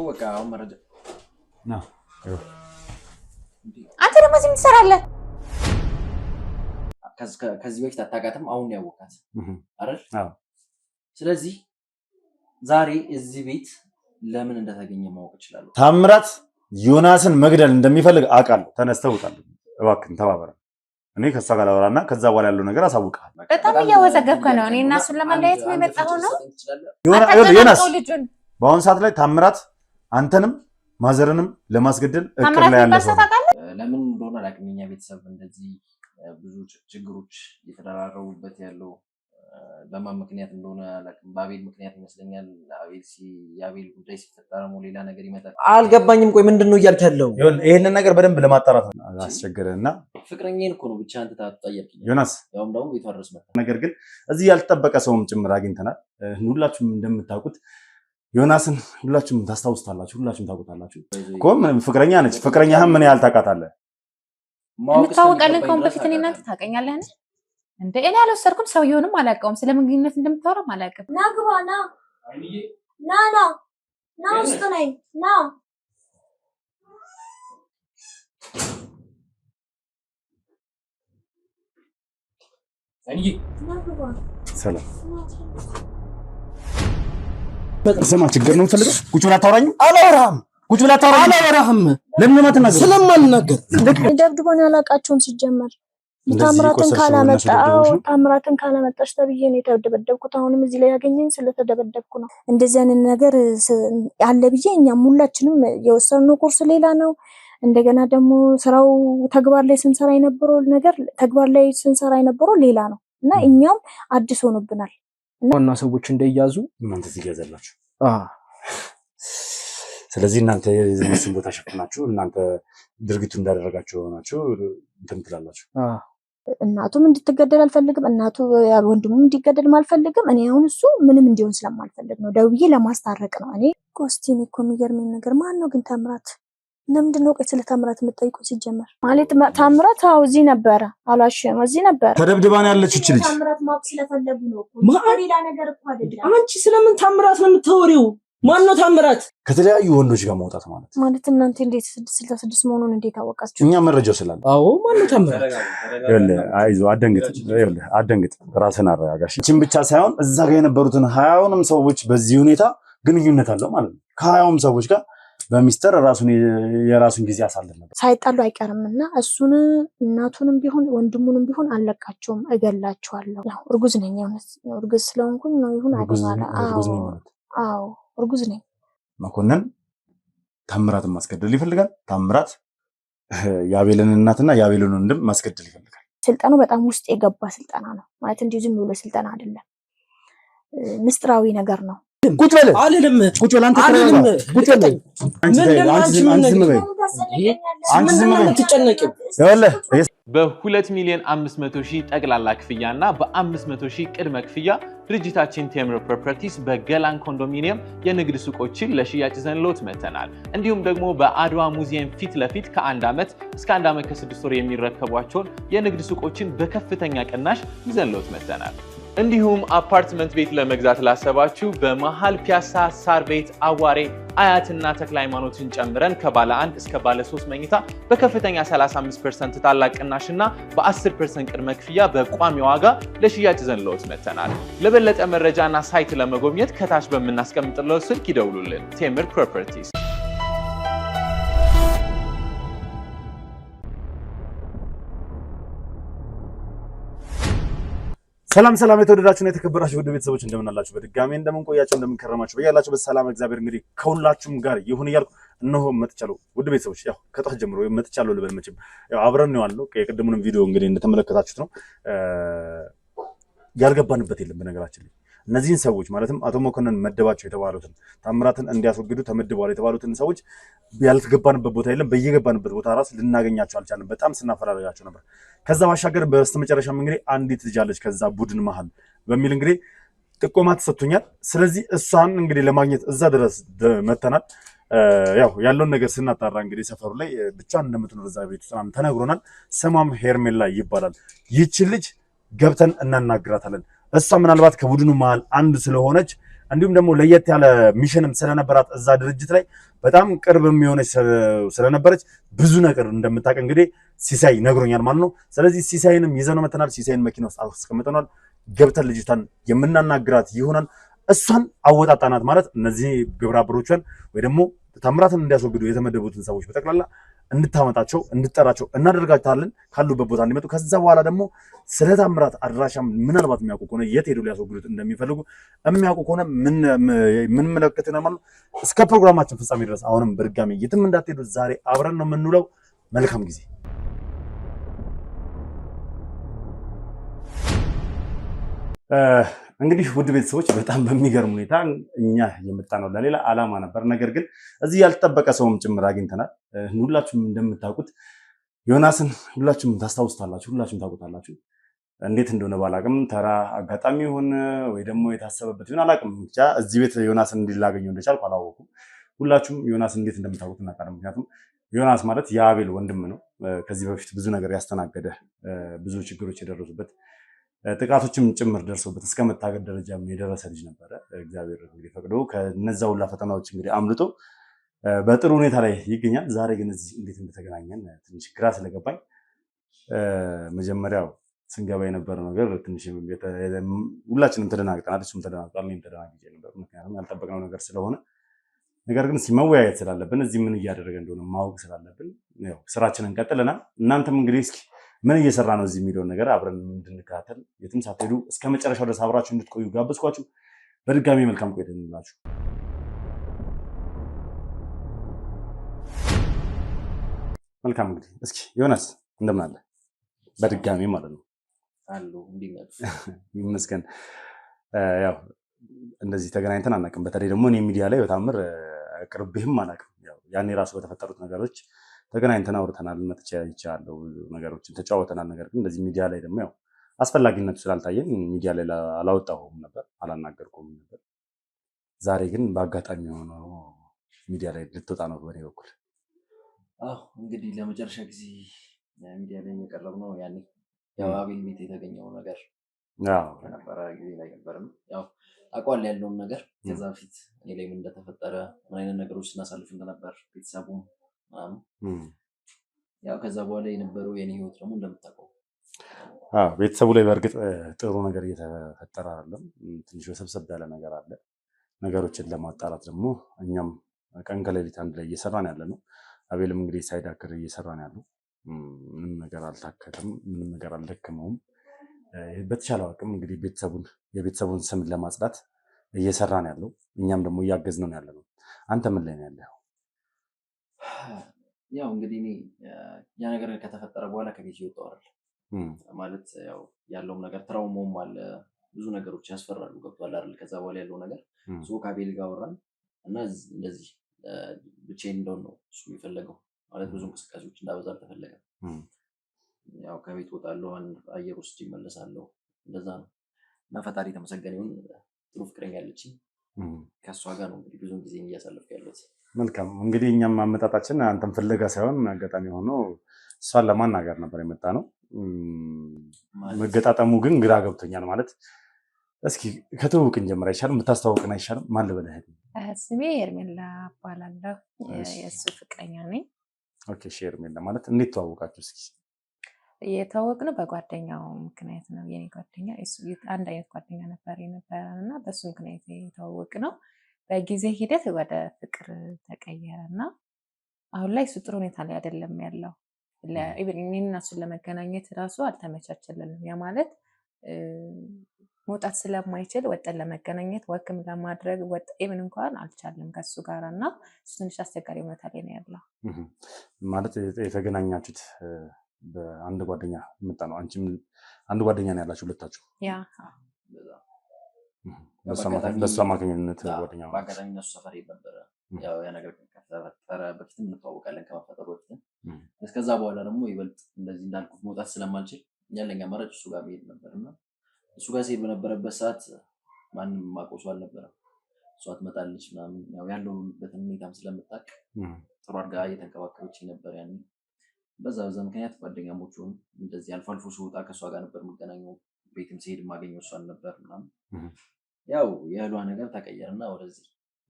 በቃ አሁን መረጃ ና አንተ ደግሞ እዚህ ትሰራለህ? ከዚህ በፊት አታውቃትም፣ አሁን ያወቃት አይደል? አዎ። ስለዚህ ዛሬ እዚህ ቤት ለምን እንደተገኘ ማወቅ ይችላል። ታምራት ዮናስን መግደል እንደሚፈልግ አውቃለሁ። ተነስተውታል። እባክህን ተባበረ። እኔ ከሷ ጋር ላወራና ከዛ በኋላ ያለው ነገር አሳውቃለሁ። በጣም እያወዘገብከ ነው። እኔ እና እሱን ለማለያየት ነው የመጣው ነው። ዮናስ በአሁን ሰዓት ላይ ታምራት አንተንም ማዘርንም ለማስገደል እቅድ ላይ ያለ ሰው ለምን እንደሆነ አላውቅም። የኛ ቤተሰብ እንደዚህ ብዙ ችግሮች እየተደራረቡበት ያለው በማን ምክንያት እንደሆነ አላውቅም። በአቤል ምክንያት ይመስለኛል። የአቤል ጉዳይ ሲፈጠር ደግሞ ሌላ ነገር ይመጣል። አልገባኝም። ቆይ ምንድን ነው እያልክ ያለው? ይሄንን ነገር በደንብ ለማጣራት አስቸገረና ፍቅረኛዬን እኮ ነው ብቻ አንተ ታጣያለህ ዮናስ። ያውም ደግሞ ቤቷ ድረስ መጣ። ነገር ግን እዚህ ያልተጠበቀ ሰውም ጭምር አግኝተናል። ሁላችሁም እንደምታውቁት ዮናስን ሁላችሁም ታስታውስታላችሁ፣ ሁላችሁም ታውቁታላችሁ እኮ። ፍቅረኛ ነች። ፍቅረኛህም ምን ያህል ታውቃታለህ? እንታወቃለን። ከአሁን በፊት እኔ እናንተ ታውቀኛለህ እንዴ? እኔ አልወሰድኩም፣ ሰውየውንም አላውቀውም። ስለምን ግንኙነት እንደምታወራም አላውቅም። ና ግባ፣ ና ውስጥ ነኝ፣ ና ሰላም። ስማ፣ ችግር ነው የምትፈልገው? ቁጭ ብላ አታወራኝም? አላወራህም። ቁጭ ብላ አላወራህም። ለምን ነው የማትናገረው? ስለማልናገር ደብድቦን ያላቃቸውም ሲጀመር ታምራትን ካላመጣሽ ተብዬ ነው የተደበደብኩት። አሁንም እዚህ ላይ ያገኘኝ ስለተደበደብኩ ነው። እንደዚህ አይነት ነገር አለ ብዬ እኛም ሁላችንም የወሰድነው ኮርስ ሌላ ነው። እንደገና ደግሞ ስራው ተግባር ላይ ስንሰራ የነበረው ሌላ ነው እና እኛም አዲስ ሆኖብናል። ዋና ሰዎች እንደያዙ እናንተ ትያዛላችሁ። ስለዚህ እናንተ የእነሱን ቦታ ሸፍናችሁ እናንተ ድርጊቱ እንዳደረጋችሁ ሆናችሁ እንትን ትላላችሁ። እናቱም እንድትገደል አልፈልግም፣ ወንድሙም እንዲገደል አልፈልግም። እኔ አሁን እሱ ምንም እንዲሆን ስለማልፈልግ ነው ደውዬ ለማስታረቅ ነው። እኔ ኮስቲኒ እኮ የሚገርመኝ ነገር ማን ነው ግን ታምራት? ለምንድን ነው ቆይ ስለ ታምራት የምትጠይቁት? ሲጀመር ማለት ታምራት እዚህ ነበረ፣ አላሽም እዚህ ነበረ። ተደብድባን ያለች እቺ ልጅ ታምራት ማወቅ ስለፈለጉ ነው እኮ ሌላ ነገር እኮ አይደለም። አንቺ ስለምን ታምራት ነው የምታወሪው? ማን ነው ታምራት? ከተለያዩ ወንዶች ጋር መውጣት ማለት እናንተ እንዴት 66 መሆኑን እንዴት አወቃችሁ? እኛ መረጃው ስላለ። አዎ ማን ነው ታምራት? አይዞህ አደንግጥ፣ ራስን አረጋጋሽ። እቺን ብቻ ሳይሆን እዛ ጋር የነበሩትን 20ውንም ሰዎች በዚህ ሁኔታ ግንኙነት አለው ማለት ነው። ከ20ውም ሰዎች ጋር በሚስጥር የራሱን ጊዜ አሳልፍ ነበር። ሳይጣሉ አይቀርምና እሱን እናቱንም ቢሆን ወንድሙንም ቢሆን አለቃቸውም፣ እገላቸዋለሁ። ያው እርጉዝ ነኝ፣ እርጉዝ ስለሆንኩኝ ነው ይሁን አይደል? አዎ እርጉዝ ነኝ። መኮንን ታምራትን ማስገደል ይፈልጋል። ታምራት የአቤልን እናትና የአቤልን ወንድም ማስገደል ይፈልጋል። ስልጣኑ በጣም ውስጥ የገባ ስልጣና ነው ማለት እንዲሁ ዝም ብሎ ስልጣና አይደለም፣ ምስጢራዊ ነገር ነው። ቁጭ በል አልልም። ቁጭ በል አንተ ተረጋጋ። ቁጭ በል አንቺ ዝም በል ትጨነቂው። በ2,500,000 ጠቅላላ ክፍያና በ500,000 ቅድመ ክፍያ ድርጅታችን ቴምር ፕሮፐርቲስ በገላን ኮንዶሚኒየም የንግድ ሱቆችን ለሽያጭ ይዘንልዎት መተናል። እንዲሁም ደግሞ በአድዋ ሙዚየም ፊት ለፊት ከ1 ዓመት እስከ 1 ዓመት ከ6 ወር የሚረከቧቸውን የንግድ ሱቆችን በከፍተኛ ቅናሽ ይዘንልዎት መተናል። እንዲሁም አፓርትመንት ቤት ለመግዛት ላሰባችሁ በመሃል ፒያሳ፣ ሳር ቤት፣ አዋሬ፣ አያትና ተክለ ሃይማኖትን ጨምረን ከባለ 1 እስከ ባለ 3 መኝታ በከፍተኛ 35% ታላቅ ቅናሽና በ10% ቅድመ ክፍያ በቋሚ ዋጋ ለሽያጭ ይዘንልዎት መተናል። ለበለጠ መረጃና ሳይት ለመጎብኘት ከታች በምናስቀምጥለው ስልክ ይደውሉልን። ቴምር ፕሮፐርቲስ። ሰላም የተወደዳችሁና የተከበራችሁ ውድ ቤተሰቦች እንደምን አላችሁ? በድጋሚ እንደምንቆያችሁ እንደምንከረማችሁ በያላችሁ በሰላም እግዚአብሔር እንግዲህ ከሁላችሁም ጋር ይሁን እያልኩ እነሆ መጥቻለሁ። ውድ ቤተሰቦች ያው ከጧት ጀምሮ መጥቻለሁ ልበል። መቼም ያው አብረን ነው ያለው። የቅድሙንም ቪዲዮ እንግዲህ እንደተመለከታችሁት ነው። ያልገባንበት የለም በነገራችን ላይ እነዚህን ሰዎች ማለትም አቶ መኮንን መደባቸው የተባሉትን ታምራትን እንዲያስወግዱ ተመድበዋል የተባሉትን ሰዎች ያልተገባንበት ቦታ የለም። በየገባንበት ቦታ ራስ ልናገኛቸው አልቻለም። በጣም ስናፈራረጋቸው ነበር። ከዛ ባሻገር በስተመጨረሻም እንግዲህ አንዲት ልጅ አለች ከዛ ቡድን መሃል በሚል እንግዲህ ጥቆማ ተሰጥቶኛል። ስለዚህ እሷን እንግዲህ ለማግኘት እዛ ድረስ መተናል። ያው ያለውን ነገር ስናጣራ እንግዲህ ሰፈሩ ላይ ብቻ እንደምትኖር እዛ ቤት ውስጥ ተነግሮናል። ስሟም ሄርሜላ ይባላል። ይህች ልጅ ገብተን እናናግራታለን። እሷ ምናልባት ከቡድኑ መሃል አንድ ስለሆነች እንዲሁም ደግሞ ለየት ያለ ሚሽንም ስለነበራት እዛ ድርጅት ላይ በጣም ቅርብ የሚሆነች ስለነበረች ብዙ ነገር እንደምታውቅ እንግዲህ ሲሳይ ነግሮኛል ማለት ነው። ስለዚህ ሲሳይንም ይዘነው መተናል። ሲሳይን መኪና ውስጥ አስቀምጠናል። ገብተን ልጅቷን የምናናግራት ይሆናል። እሷን አወጣጣናት ማለት እነዚህ ግብረ አበሮቿን ወይ ደግሞ ታምራትን እንዲያስወግዱ የተመደቡትን ሰዎች በጠቅላላ እንድታመጣቸው እንድጠራቸው እናደርጋታለን ካሉበት ቦታ እንዲመጡ። ከዛ በኋላ ደግሞ ስለ ታምራት አድራሻም ምናልባት የሚያውቁ ከሆነ የት ሄዱ ሊያስወግዱት እንደሚፈልጉ የሚያውቁ ከሆነ ምን መለከት ነው ማለት እስከ ፕሮግራማችን ፍጻሜ ድረስ አሁንም በድጋሚ የትም እንዳትሄዱ። ዛሬ አብረን ነው የምንውለው። መልካም ጊዜ። እንግዲህ ውድ ቤተሰቦች በጣም በሚገርም ሁኔታ እኛ የመጣነው ለሌላ ዓላማ ነበር። ነገር ግን እዚህ ያልተጠበቀ ሰውም ጭምር አግኝተናል። ሁላችሁም እንደምታውቁት ዮናስን ሁላችሁም ታስታውሱታላችሁ፣ ሁላችሁም ታውቁታላችሁ። እንዴት እንደሆነ ባላቅም ተራ አጋጣሚ ሆነ ወይ ደግሞ የታሰበበት ይሆን አላቅም። ብቻ እዚህ ቤት ዮናስን እንዲላገኘው እንደቻልኩ አላወኩም። ሁላችሁም ዮናስ እንዴት እንደምታውቁት እናውቃለን። ምክንያቱም ዮናስ ማለት የአቤል ወንድም ነው። ከዚህ በፊት ብዙ ነገር ያስተናገደ ብዙ ችግሮች የደረሱበት ጥቃቶችም ጭምር ደርሶበት እስከ መታገድ ደረጃ የደረሰ ልጅ ነበረ። እግዚአብሔር እንግዲህ ፈቅዶ ከነዛ ሁላ ፈተናዎች እንግዲህ አምልጦ በጥሩ ሁኔታ ላይ ይገኛል። ዛሬ ግን እዚህ እንዴት እንደተገናኘን ትንሽ ግራ ስለገባኝ መጀመሪያው ስንገባ የነበረው ነገር ትንሽ ሁላችንም ተደናግጠናል። እሱም ተደናግጧል፣ እኔም ተደናግጬ ነበር። ምክንያቱም ያልጠበቅነው ነገር ስለሆነ፣ ነገር ግን መወያየት ስላለብን እዚህ ምን እያደረገ እንደሆነ ማወቅ ስላለብን ያው ስራችንን ቀጥለናል። እናንተም እንግዲህ እስኪ ምን እየሰራ ነው እዚህ የሚለውን ነገር አብረን እንድንከታተል የትም ሳትሄዱ እስከ መጨረሻው ድረስ አብራችሁ እንድትቆዩ ጋብዝኳችሁ። በድጋሚ መልካም ቆይታ እንላችሁ። መልካም እንግዲህ እስኪ ዮናስ እንደምን አለ? በድጋሚ ማለት ነው አሉ እንዲመጡ ይመስገን። ያው እንደዚህ ተገናኝተን አናውቅም። በተለይ ደግሞ እኔ ሚዲያ ላይ በታምር ቅርብህም አላውቅም። ያው ያኔ ራሱ በተፈጠሩት ነገሮች ተገናኝተን አውርተናል። መጥቼ አይቻለሁ፣ ነገሮችን ተጫወተናል። ነገር ግን እንደዚህ ሚዲያ ላይ ደግሞ ያው አስፈላጊነቱ ስላልታየን ሚዲያ ላይ አላወጣሁም ነበር፣ አላናገርኩም ነበር። ዛሬ ግን በአጋጣሚ ሆኖ ሚዲያ ላይ ልትወጣ ነው በእኔ በኩል። እንግዲህ ለመጨረሻ ጊዜ ሚዲያ ላይ የቀረብ ነው ያኔ ያው አቤል ቤት የተገኘው ነገር ከነበረ ጊዜ ላይ ነበርም ያው አቋል ያለውን ነገር ከዛ በፊት እኔ ላይ ምን እንደተፈጠረ ምን አይነት ነገሮች ስናሳልፍ እንደነበር ቤተሰቡም ያው ከዛ በኋላ የነበረው የኔ ህይወት ደግሞ እንደምታውቀው ቤተሰቡ ላይ በእርግጥ ጥሩ ነገር እየተፈጠረ አይደለም። ትንሽ ወሰብሰብ ያለ ነገር አለ። ነገሮችን ለማጣራት ደግሞ እኛም ቀን ከሌሊት አንድ ላይ እየሰራን ያለ ነው። አቤልም እንግዲህ ሳይዳክር እየሰራን ያለው ምንም ነገር አልታከተም፣ ምንም ነገር አልደከመውም። በተቻለው አቅም እንግዲህ የቤተሰቡን ስም ለማጽዳት እየሰራን ያለው፣ እኛም ደግሞ እያገዝነው ያለ ነው። አንተ ምን ላይ ነው ያለው? ያው እንግዲህ እኔ ያ ነገር ከተፈጠረ በኋላ ከቤት ይወጣው አይደል ማለት ያው ያለውም ነገር ትራውማውም አለ፣ ብዙ ነገሮች ያስፈራሉ። ገብቷል አይደል? ከዛ በኋላ ያለው ነገር ከአቤል ጋር አወራን እና እንደዚህ ብቻዬን እንደሆነ ነው እሱ የፈለገው። ማለት ብዙ እንቅስቃሴዎች እንዳበዛ አልተፈለገም። ያው ከቤት ወጣለሁ፣ አየር ውስጥ ይመለሳለሁ፣ እንደዛ ነው እና ፈጣሪ ተመሰገነ ይሁን። ጥሩ ፍቅረኛ ያለችኝ ከእሷ ጋር ነው እንግዲህ ብዙ ጊዜ እያሳለፍኩ ያለሁት። መልካም እንግዲህ እኛም አመጣጣችን አንተን ፍለጋ ሳይሆን አጋጣሚ ሆኖ እሷን ለማናገር ነበር የመጣ ነው። መገጣጠሙ ግን ግራ ገብቶኛል። ማለት እስኪ ከትውውቅን ጀምር አይሻልም? ብታስተዋውቅን አይሻልም? ማን ልበልህ? ስሜ ሄርሜላ እባላለሁ። የእሱ ፍቅረኛ ነኝ። ኦኬ። ሄርሜላ ማለት እንዴት ተዋወቃችሁ? እስኪ የተዋወቅነው በጓደኛው ምክንያት ነው። የኔ ጓደኛ አንድ አይነት ጓደኛ ነበር የነበረን እና በሱ ምክንያት የተዋወቅነው። በጊዜ ሂደት ወደ ፍቅር ተቀየረ እና አሁን ላይ እሱ ጥሩ ሁኔታ ላይ አይደለም ያለው። እኔና እሱን ለመገናኘት ራሱ አልተመቻቸልንም። ያ ማለት መውጣት ስለማይችል ወጠን ለመገናኘት ወክም ለማድረግ ኢቭን እንኳን አልቻለም ከሱ ጋር እና እሱ ትንሽ አስቸጋሪ ሁኔታ ላይ ነው ያለው። ማለት የተገናኛችሁት በአንድ ጓደኛ መጣ ነው? አንቺም አንድ ጓደኛ ነው ያላችሁ ሁለታችሁ? ያ በእሱ አማካኝነት ጓደኛ በአጋጣሚ እነሱ ሰፈር ነበረ። ያው ያ ነገር ከተፈጠረ በፊትም እንተዋወቃለን ከመፈጠሩ በፊትም። እስከዛ በኋላ ደግሞ ይበልጥ እንደዚህ እንዳልኩት መውጣት ስለማልችል ያለኝ አማራጭ እሱ ጋር መሄድ ነበር እና እሱ ጋር ሲሄድ በነበረበት ሰዓት ማንም ማውቀው ሰው አልነበረም። እሷ ትመጣለች ምናምን ያው ያለውበትን ሁኔታም ስለምታውቅ ጥሩ አድርጋ እየተንከባከበችኝ ነበር ያኔ። በዛ ምክንያት ጓደኛሞች ሆኑ። እንደዚህ አልፎ አልፎ ስወጣ ከእሷ ጋር ነበር የምገናኘው። ቤትም ሲሄድ የማገኘው እሷን ነበር ምናምን። ያው የህሏ ነገር ተቀየረና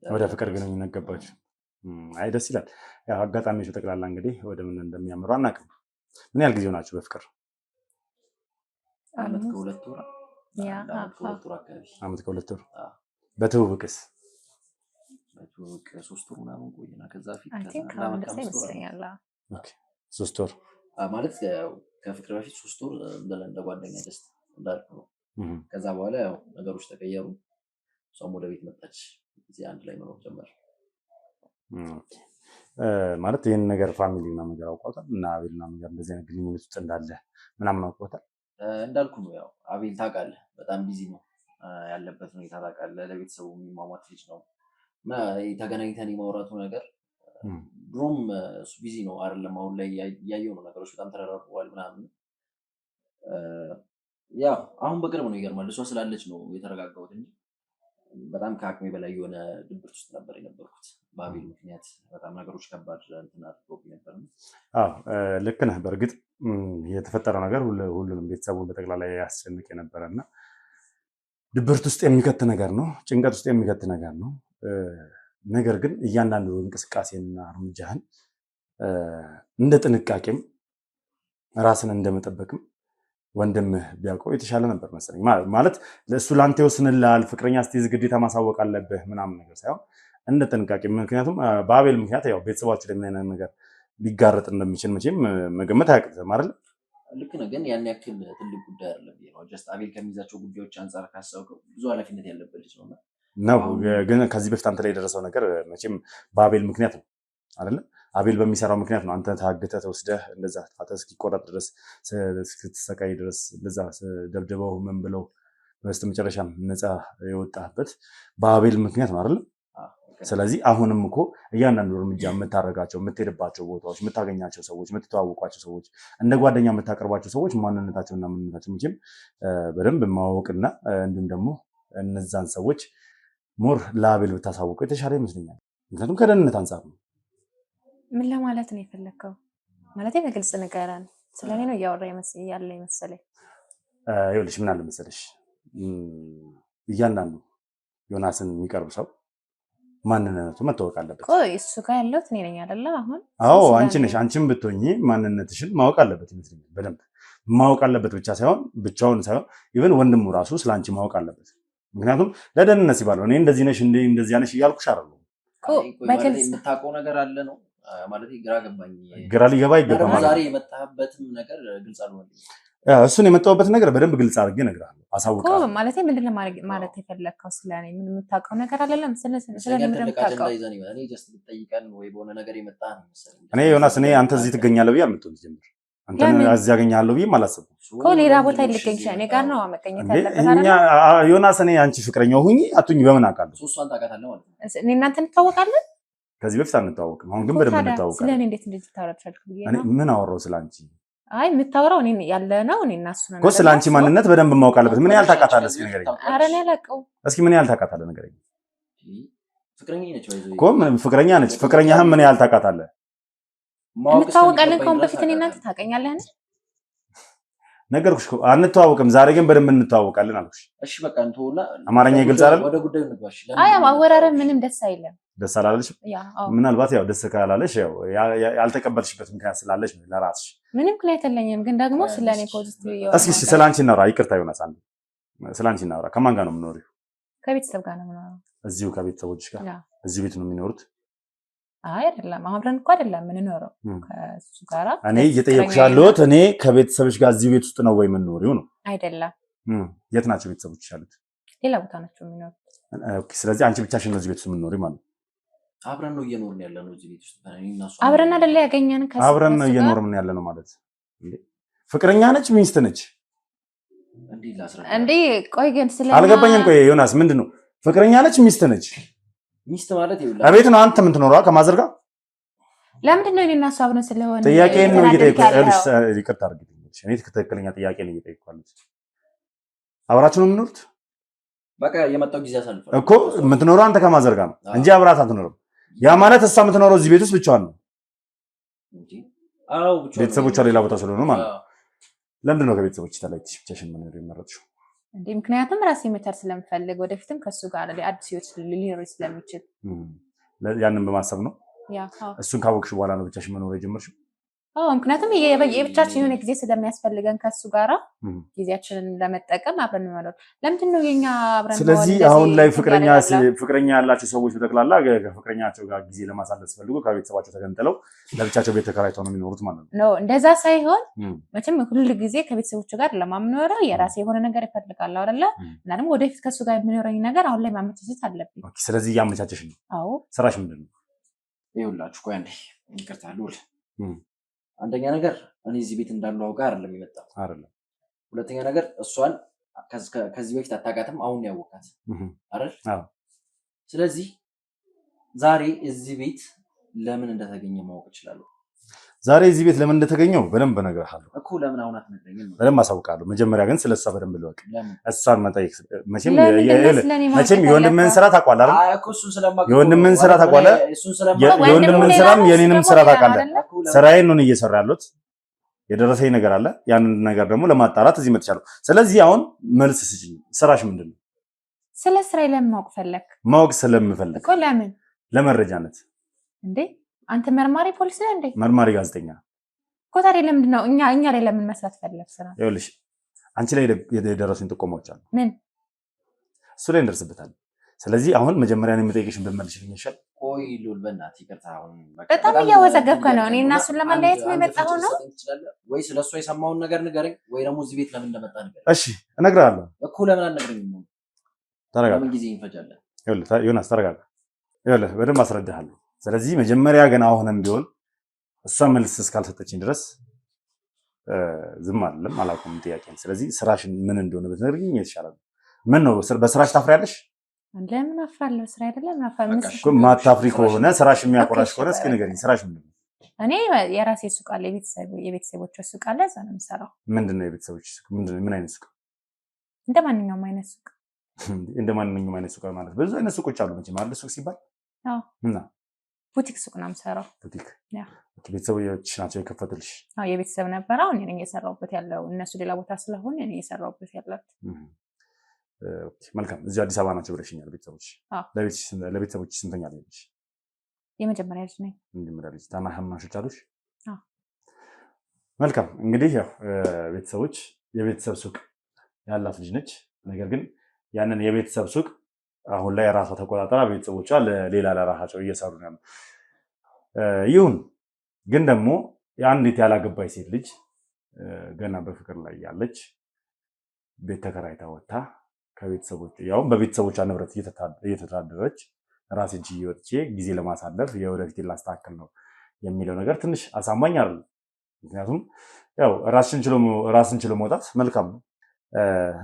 ወደ ፍቅር ግንኙነት ገባችሁ። አይ ደስ ይላል። ያው አጋጣሚዎቹ ጠቅላላ እንግዲህ ወደ ምን እንደሚያምሩ አናውቅም። ምን ያህል ጊዜ ሆናችሁ በፍቅር? ዓመት ከሁለት ወር አካባቢ። ዓመት ከሁለት ወር። በትውውቅስ? በትውውቅ 3 ወር ምናምን ቆየና ከዛ ፊት ኦኬ 3 ወር ማለት ከፍቅር በፊት 3 ወር እንደ ጓደኛ ደስ እንዳልኩ ነው። ከዛ በኋላ ያው ነገሮች ተቀየሩ። እሷም ወደ ቤት መጣች። እዚህ አንድ ላይ መኖር ጀመር። ማለት ይሄን ነገር ፋሚሊ ምናምን ነገር አውቀውታል እና አቤል ምናምን ነገር እንደዚህ አይነት ግንኙነት ውስጥ እንዳለ ምናምን አውቀውታል? እንዳልኩ ነው ያው አቤል ታውቃለህ፣ በጣም ቢዚ ነው ያለበት ሁኔታ ታውቃለህ። ለቤተሰቡ የሚሟሟት ልጅ ነው እና ተገናኝተን የማውራቱ ነገር ድሮም እሱ ቢዚ ነው አይደለም። አሁን ላይ ያየው ነው ነገሮች በጣም ተደራርበዋል ምናምን። ያው አሁን በቅርብ ነው ይገርማል። እሷ ስላለች ነው የተረጋጋሁት እንጂ በጣም ከአቅሜ በላይ የሆነ ድብርት ውስጥ ነበር የነበርኩት በአቤል ምክንያት። በጣም ነገሮች ከባድ እንትን አድርጎብኝ ነበር። ልክ ነህ። በእርግጥ የተፈጠረው ነገር ሁሉንም ቤተሰቡን በጠቅላላ ያስጨንቅ የነበረ እና ድብርት ውስጥ የሚከት ነገር ነው፣ ጭንቀት ውስጥ የሚከት ነገር ነው። ነገር ግን እያንዳንዱ እንቅስቃሴና እርምጃህን እንደ ጥንቃቄም ራስን እንደመጠበቅም ወንድምህ ቢያውቀው የተሻለ ነበር መሰለኝ። ማለት እሱ ላንተ ይወስንልሃል፣ ፍቅረኛ ስትይዝ ግዴታ ማሳወቅ አለብህ ምናምን ነገር ሳይሆን እንደ ጥንቃቄ። ምክንያቱም በአቤል ምክንያት ያው ቤተሰባችሁ ላይ ምን አይነት ነገር ሊጋረጥ እንደሚችል መቼም መገመት አያቅትም አይደል? ልክ ነህ። ግን ያን ያክል ትልቅ ጉዳይ አይደለም ነው። ጀስት አቤል ከሚይዛቸው ጉዳዮች አንጻር ካሰብከው ብዙ ኃላፊነት ያለበት ልጅ ነው። ግን ከዚህ በፊት አንተ ላይ የደረሰው ነገር መቼም በአቤል ምክንያት ነው አይደለ? አቤል በሚሰራው ምክንያት ነው አንተ ታግተህ ተወስደህ እንደዛ ጣትህ እስኪቆረጥ ድረስ እስክትሰቃይ ድረስ እንደዛ ደብድበው ምን ብለው በስተመጨረሻም ነፃ የወጣህበት በአቤል ምክንያት ነው አይደለ? ስለዚህ አሁንም እኮ እያንዳንዱ እርምጃ የምታደርጋቸው የምትሄድባቸው ቦታዎች የምታገኛቸው ሰዎች የምትተዋወቋቸው ሰዎች እንደ ጓደኛ የምታቀርባቸው ሰዎች ማንነታቸውና ምንነታቸው መቼም በደንብ ማወቅና እንዲሁም ደግሞ እነዛን ሰዎች ሞር ለአቤል ብታሳውቀው የተሻለ ይመስለኛል። ምክንያቱም ከደህንነት አንጻር ነው። ምን ለማለት ነው የፈለግከው? ማለት በግልጽ ንገረን። ስለኔ ነው እያወራ ያለ መሰለኝ። ይኸውልሽ ምን አለ መሰለሽ እያንዳንዱ ዮናስን የሚቀርብ ሰው ማንነቱ መታወቅ አለበት። እሱ ጋር ያለሁት እኔ ነኝ አይደለ? አሁን አዎ አንቺ ነሽ። አንቺም ብትሆኚ ማንነትሽን ማወቅ አለበት ይመስለኛል። በደንብ ማወቅ አለበት ብቻ ሳይሆን ብቻውን ሳይሆን ኢቨን ወንድሙ ራሱ ስላንቺ ማወቅ አለበት። ምክንያቱም ለደህንነት ሲባል ነው። እኔ እንደዚህ ነሽ እንደዚህ ነሽ እያልኩሽ አይደለም። በግልጽ የምታውቀው ነገር አለ ነው ማለት ግራ ገባኝ። ግራ ሊገባ ይገባል ማለት ዛሬ የመጣህበትም ነገር ግልጽ አልሆነልኝም። እሱን የመጣሁበት ነገር በደንብ ግልጽ አድርጌ እነግርሃለሁ፣ አሳውቃለሁ። ማለት ምንድን ነው ማለት የፈለግከው? ስለኔ ምን የምታውቀው ነገር አለም? እኔ ዮናስ አንተ እዚህ ትገኛለህ ብዬ አልመጣሁም። ጀምር አንተ እዚህ ያገኛለሁ ብዬ አላሰብኩም እኮ። ሌላ ቦታ ልገኝ ይችላል። እኔ ጋር ነው መገኘት ያለበት። ዮናስ አንቺ ፍቅረኛው ሁኚ አትሁኚ በምን አውቃለሁ? እኔ እናንተ እንተዋወቃለን። ከዚህ በፊት አንተዋወቅም። አሁን ግን በደንብ እንተዋወቃለን። ስለኔ እንዴት እንደዚህ ታወራለህ? ምን አወራው ስላንቺ? አይ የምታወራው እኔ ያለ ነው። እኔ እና እሱ ነው እኮ ስላንቺ ማንነት በደንብ ማወቅ አለበት። ምን ያህል ታውቃታለህ? እስኪ ንገረኝ። ኧረ እኔ አላውቀውም። እስኪ ምን ያህል ታውቃታለህ? ንገረኝ። ፍቅረኛ ነች እኮ ፍቅረኛ ነች። ፍቅረኛህን ምን ያህል ታውቃታለህ? እንተዋወቃለን። ከአሁን በፊት እኔ እናንተ ታውቀኛለህ? ነገርኩሽ እኮ አንተዋወቅም። ዛሬ ግን በደንብ እንተዋወቃለን አልኩሽ። እሺ በቃ እንተውና አማርኛ ግልጽ አይደል? ወደ ጉዳዩ እንግባሽ። አይ አወራረም ምንም ደስ አይልም። ደስ አላለሽም? ምናልባት ያው ደስ ካላለሽ ያው ያልተቀበልሽበት ምክንያት ስላለሽ ነው ለራስሽ። ምንም ምክንያት የለኝም፣ ግን ደግሞ ስለኔ ፖዚቲቭ ይሆናል። እስኪ ስላንቺ እናውራ። ይቅርታ ዮናስ፣ አንዴ ስላንቺ እናውራ። ከማን ጋር ነው የምኖሪው? ከቤተሰብ ጋር ነው የምኖረው። እዚሁ ከቤተሰቦችሽ ጋር እዚሁ ቤት ነው የሚኖሩት? አይ አይደለም፣ አብረን እኮ አይደለም የምንኖረው ከሱ ጋራ። እኔ እየጠየኩሽ ያለሁት እኔ ከቤተሰብሽ ጋር እዚሁ ቤት ውስጥ ነው ወይ የምንኖሪው ነው? አይደለም። የት ናቸው ቤተሰቦችሽ ያሉት? ሌላ ቦታ ናቸው የሚኖሩት። ኦኬ። ስለዚህ አንቺ ብቻሽን ነው እዚህ ቤት ውስጥ የምንኖሪው ማለት ነው? አብረን ነው እየኖርን ያለ ነው እዚህ ቤት ውስጥ። አብረን አይደለ ያገኘን? አብረን ነው እየኖርን ያለ ነው ማለት ፍቅረኛ ነች ሚስት ነች? እንዴ ቆይ ግን አልገባኝም። ቆይ ዮናስ ምንድን ነው ፍቅረኛ ነች ሚስት ነች? ሚስት ማለት ይኸውልህ አቤት ነው አንተ የምትኖረው ከማዘር ጋር? ለምንድን ነው እኔና እሱ አብረን ስለሆነ ጥያቄ ነው እየጠየኩሽ። ይቅርታ አድርግልኝ። እኔ ትክክለኛ ጥያቄ ነው እየጠየኩሽ። አብራችሁ ነው የምትኖሩት? በቃ የመጣው ጊዜ አሳልፈን እኮ የምትኖረው አንተ ከማዘር ጋር ነው እንጂ አብራት አትኖርም። ያ ማለት እሷ የምትኖረው እዚህ ቤት ውስጥ ብቻዋን ነው እንጂ አዎ ብቻዋን። ቤተሰቦቿ ሌላ ቦታ ስለሆነ ማለት ነው። ለምንድን ነው ከቤተሰቦች ተለይተሽ ብቻሽን መኖር የመረጥሽው? እንዴ ምክንያቱም ራሴ መቻል ስለምፈልግ ወደፊትም ከሱ ጋር አዲስ ህይወት ሊኖር ስለሚችል ያንን በማሰብ ነው። ያ እሱን ካወቅሽ በኋላ ነው ብቻሽን መኖር የጀመርሽው? ምክንያቱም የብቻችን የሆነ ጊዜ ስለሚያስፈልገን ከሱ ጋራ ጊዜያችንን ለመጠቀም አብረን መኖር ለምንድን ነው የኛ አብረን? ስለዚህ አሁን ላይ ፍቅረኛ ያላቸው ሰዎች በጠቅላላ ከፍቅረኛቸው ጋር ጊዜ ለማሳለፍ ፈልጉ ከቤተሰባቸው ተገንጥለው ለብቻቸው ቤት ተከራይተው ነው የሚኖሩት ማለት ነው? ነው እንደዛ ሳይሆን መቼም ሁሉ ጊዜ ከቤተሰቦቹ ጋር ለማምኖረው የራሴ የሆነ ነገር ይፈልጋል አይደለ? እና ደግሞ ወደፊት ከሱ ጋር የሚኖረኝ ነገር አሁን ላይ ማመቻቸት አለብኝ። ስለዚህ እያመቻቸሽ ነው? አዎ። ስራሽ ምንድን ነው? ይኸውላችሁ ቆይ አንዴ ይቅርታ ልውል። አንደኛ ነገር እኔ እዚህ ቤት እንዳለው አውቃ አይደለም የመጣው አይደለም። ሁለተኛ ነገር እሷን ከዚህ በፊት አታውቃትም፣ አሁን ያወቃት አይደል? አዎ። ስለዚህ ዛሬ እዚህ ቤት ለምን እንደተገኘ ማወቅ እችላለሁ። ዛሬ እዚህ ቤት ለምን እንደተገኘው በደንብ እነግርሃለሁ እኮ። ለምን አሁን አትነግረኝም? በደንብ አሳውቃለሁ። መጀመሪያ ግን ስለሷ በደንብ ልወቅ። እሷን መጠየቅ መቼም የወንድምህን ስራ ታውቃለህ አይደል? የወንድምህን ስራ ታውቃለህ፣ የወንድምህን ስራም የኔንም ስራ ታውቃለህ። ስራዬን ነው እየሰራ ያለሁት። የደረሰኝ ነገር አለ። ያንን ነገር ደግሞ ለማጣራት እዚህ መጥቻለሁ። ስለዚህ አሁን መልስ ስጪኝ። ስራሽ ምንድን ነው? ስለ ስራዬ ለምን ማወቅ ፈለክ? ማወቅ ስለምፈልግ እኮ። ለምን? ለመረጃነት። እንዴ አንተ መርማሪ ፖሊስ ነህ እንዴ? መርማሪ ጋዜጠኛ እኮ። ታዲያ ለምንድን ነው እኛ ላይ ለምን መስራት ፈለክ? ስራ ይኸውልሽ፣ አንቺ ላይ የደረሱኝ ጥቆማዎች አሉ። ምን? እሱ ላይ እንደርስበታለን። ስለዚህ አሁን መጀመሪያ ነው የምጠይቅሽን ብትመልሽልኝ ይሻል። ቆይ ሉል በእናትህ ይቅርታ። አሁን በጣም እያወዘገብከ ነው። እኔ እና እሱን ለማለያየት ነው የመጣኸው ነው ወይ? ስለሱ የሰማውን ነገር ንገረኝ፣ ወይ ደግሞ እዚህ ቤት ለምን እንደመጣ ንገረኝ። እሺ እነግርሃለሁ እኮ። ለምን አልነግረኝም? ተረጋጋ። ለምን ጊዜ እንፈጃለን? ይኸውልህ ዮናስ ተረጋጋ። ይኸውልህ በደንብ አስረዳሃለሁ። ስለዚህ መጀመሪያ ግን አሁንም ቢሆን እሷ መልስ እስካልሰጠችኝ ድረስ ዝም አይደለም፣ አላውቅም ጥያቄን። ስለዚህ ስራሽን ምን እንደሆነ ብትነግሪኝ የተሻለ ነው። ምን ነው በስራሽ ታፍሪያለሽ? ለምን አፍራለሁ? ስራ አይደለም ማታፍሪ ከሆነ ስራሽ የሚያኮራሽ ከሆነ እስኪ ንገሪኝ። ስራሽ ምንድን ነው? እኔ የራሴ ሱቅ አለ፣ የቤተሰቦች ሱቅ አለ። እዛ ነው የምሰራው። ምንድን ነው የቤተሰቦች ሱቅ? ምን አይነት ሱቅ? እንደ ማንኛውም አይነት ሱቅ። እንደ ማንኛውም አይነት ሱቅ ማለት ብዙ አይነት ሱቆች አሉ መቼም አይደል? ሱቅ ሲባል እና ቡቲክ ሱቅ ነው የምሰራው። ቡቲክ ቤተሰቦች ናቸው የከፈቱልሽ? አዎ የቤተሰብ ነበር። አሁን እኔ የሰራሁበት ያለው እነሱ ሌላ ቦታ ስለሆነ እኔ የሰራሁበት ያለው። መልካም። እዚህ አዲስ አበባ ናቸው ብለሽኛል ቤተሰቦች? ለቤተሰቦች ስንተኛ ልጅ? የመጀመሪያ ልጅ ነኝ። የመጀመሪያ ልጅ። ታናናሾች አሉሽ? መልካም። እንግዲህ ያው ቤተሰቦች የቤተሰብ ሱቅ ያላት ልጅ ነች። ነገር ግን ያንን የቤተሰብ ሱቅ አሁን ላይ ራሷ ተቆጣጠራ ቤተሰቦቿ ለሌላ ለራሳቸው እየሰሩ ነው። ይሁን ግን ደግሞ የአንዲት ያላገባች ሴት ልጅ ገና በፍቅር ላይ ያለች ቤት ተከራይታ ወጥታ ከቤተሰቦች ያው በቤተሰቦቿ ንብረት እየተተዳደረች ራሴን ችዬ ወጥቼ ጊዜ ለማሳለፍ የወደፊት ላስተካክል ነው የሚለው ነገር ትንሽ አሳማኝ አይደለም። ምክንያቱም ያው ራስን ችሎ መውጣት መልካም ነው።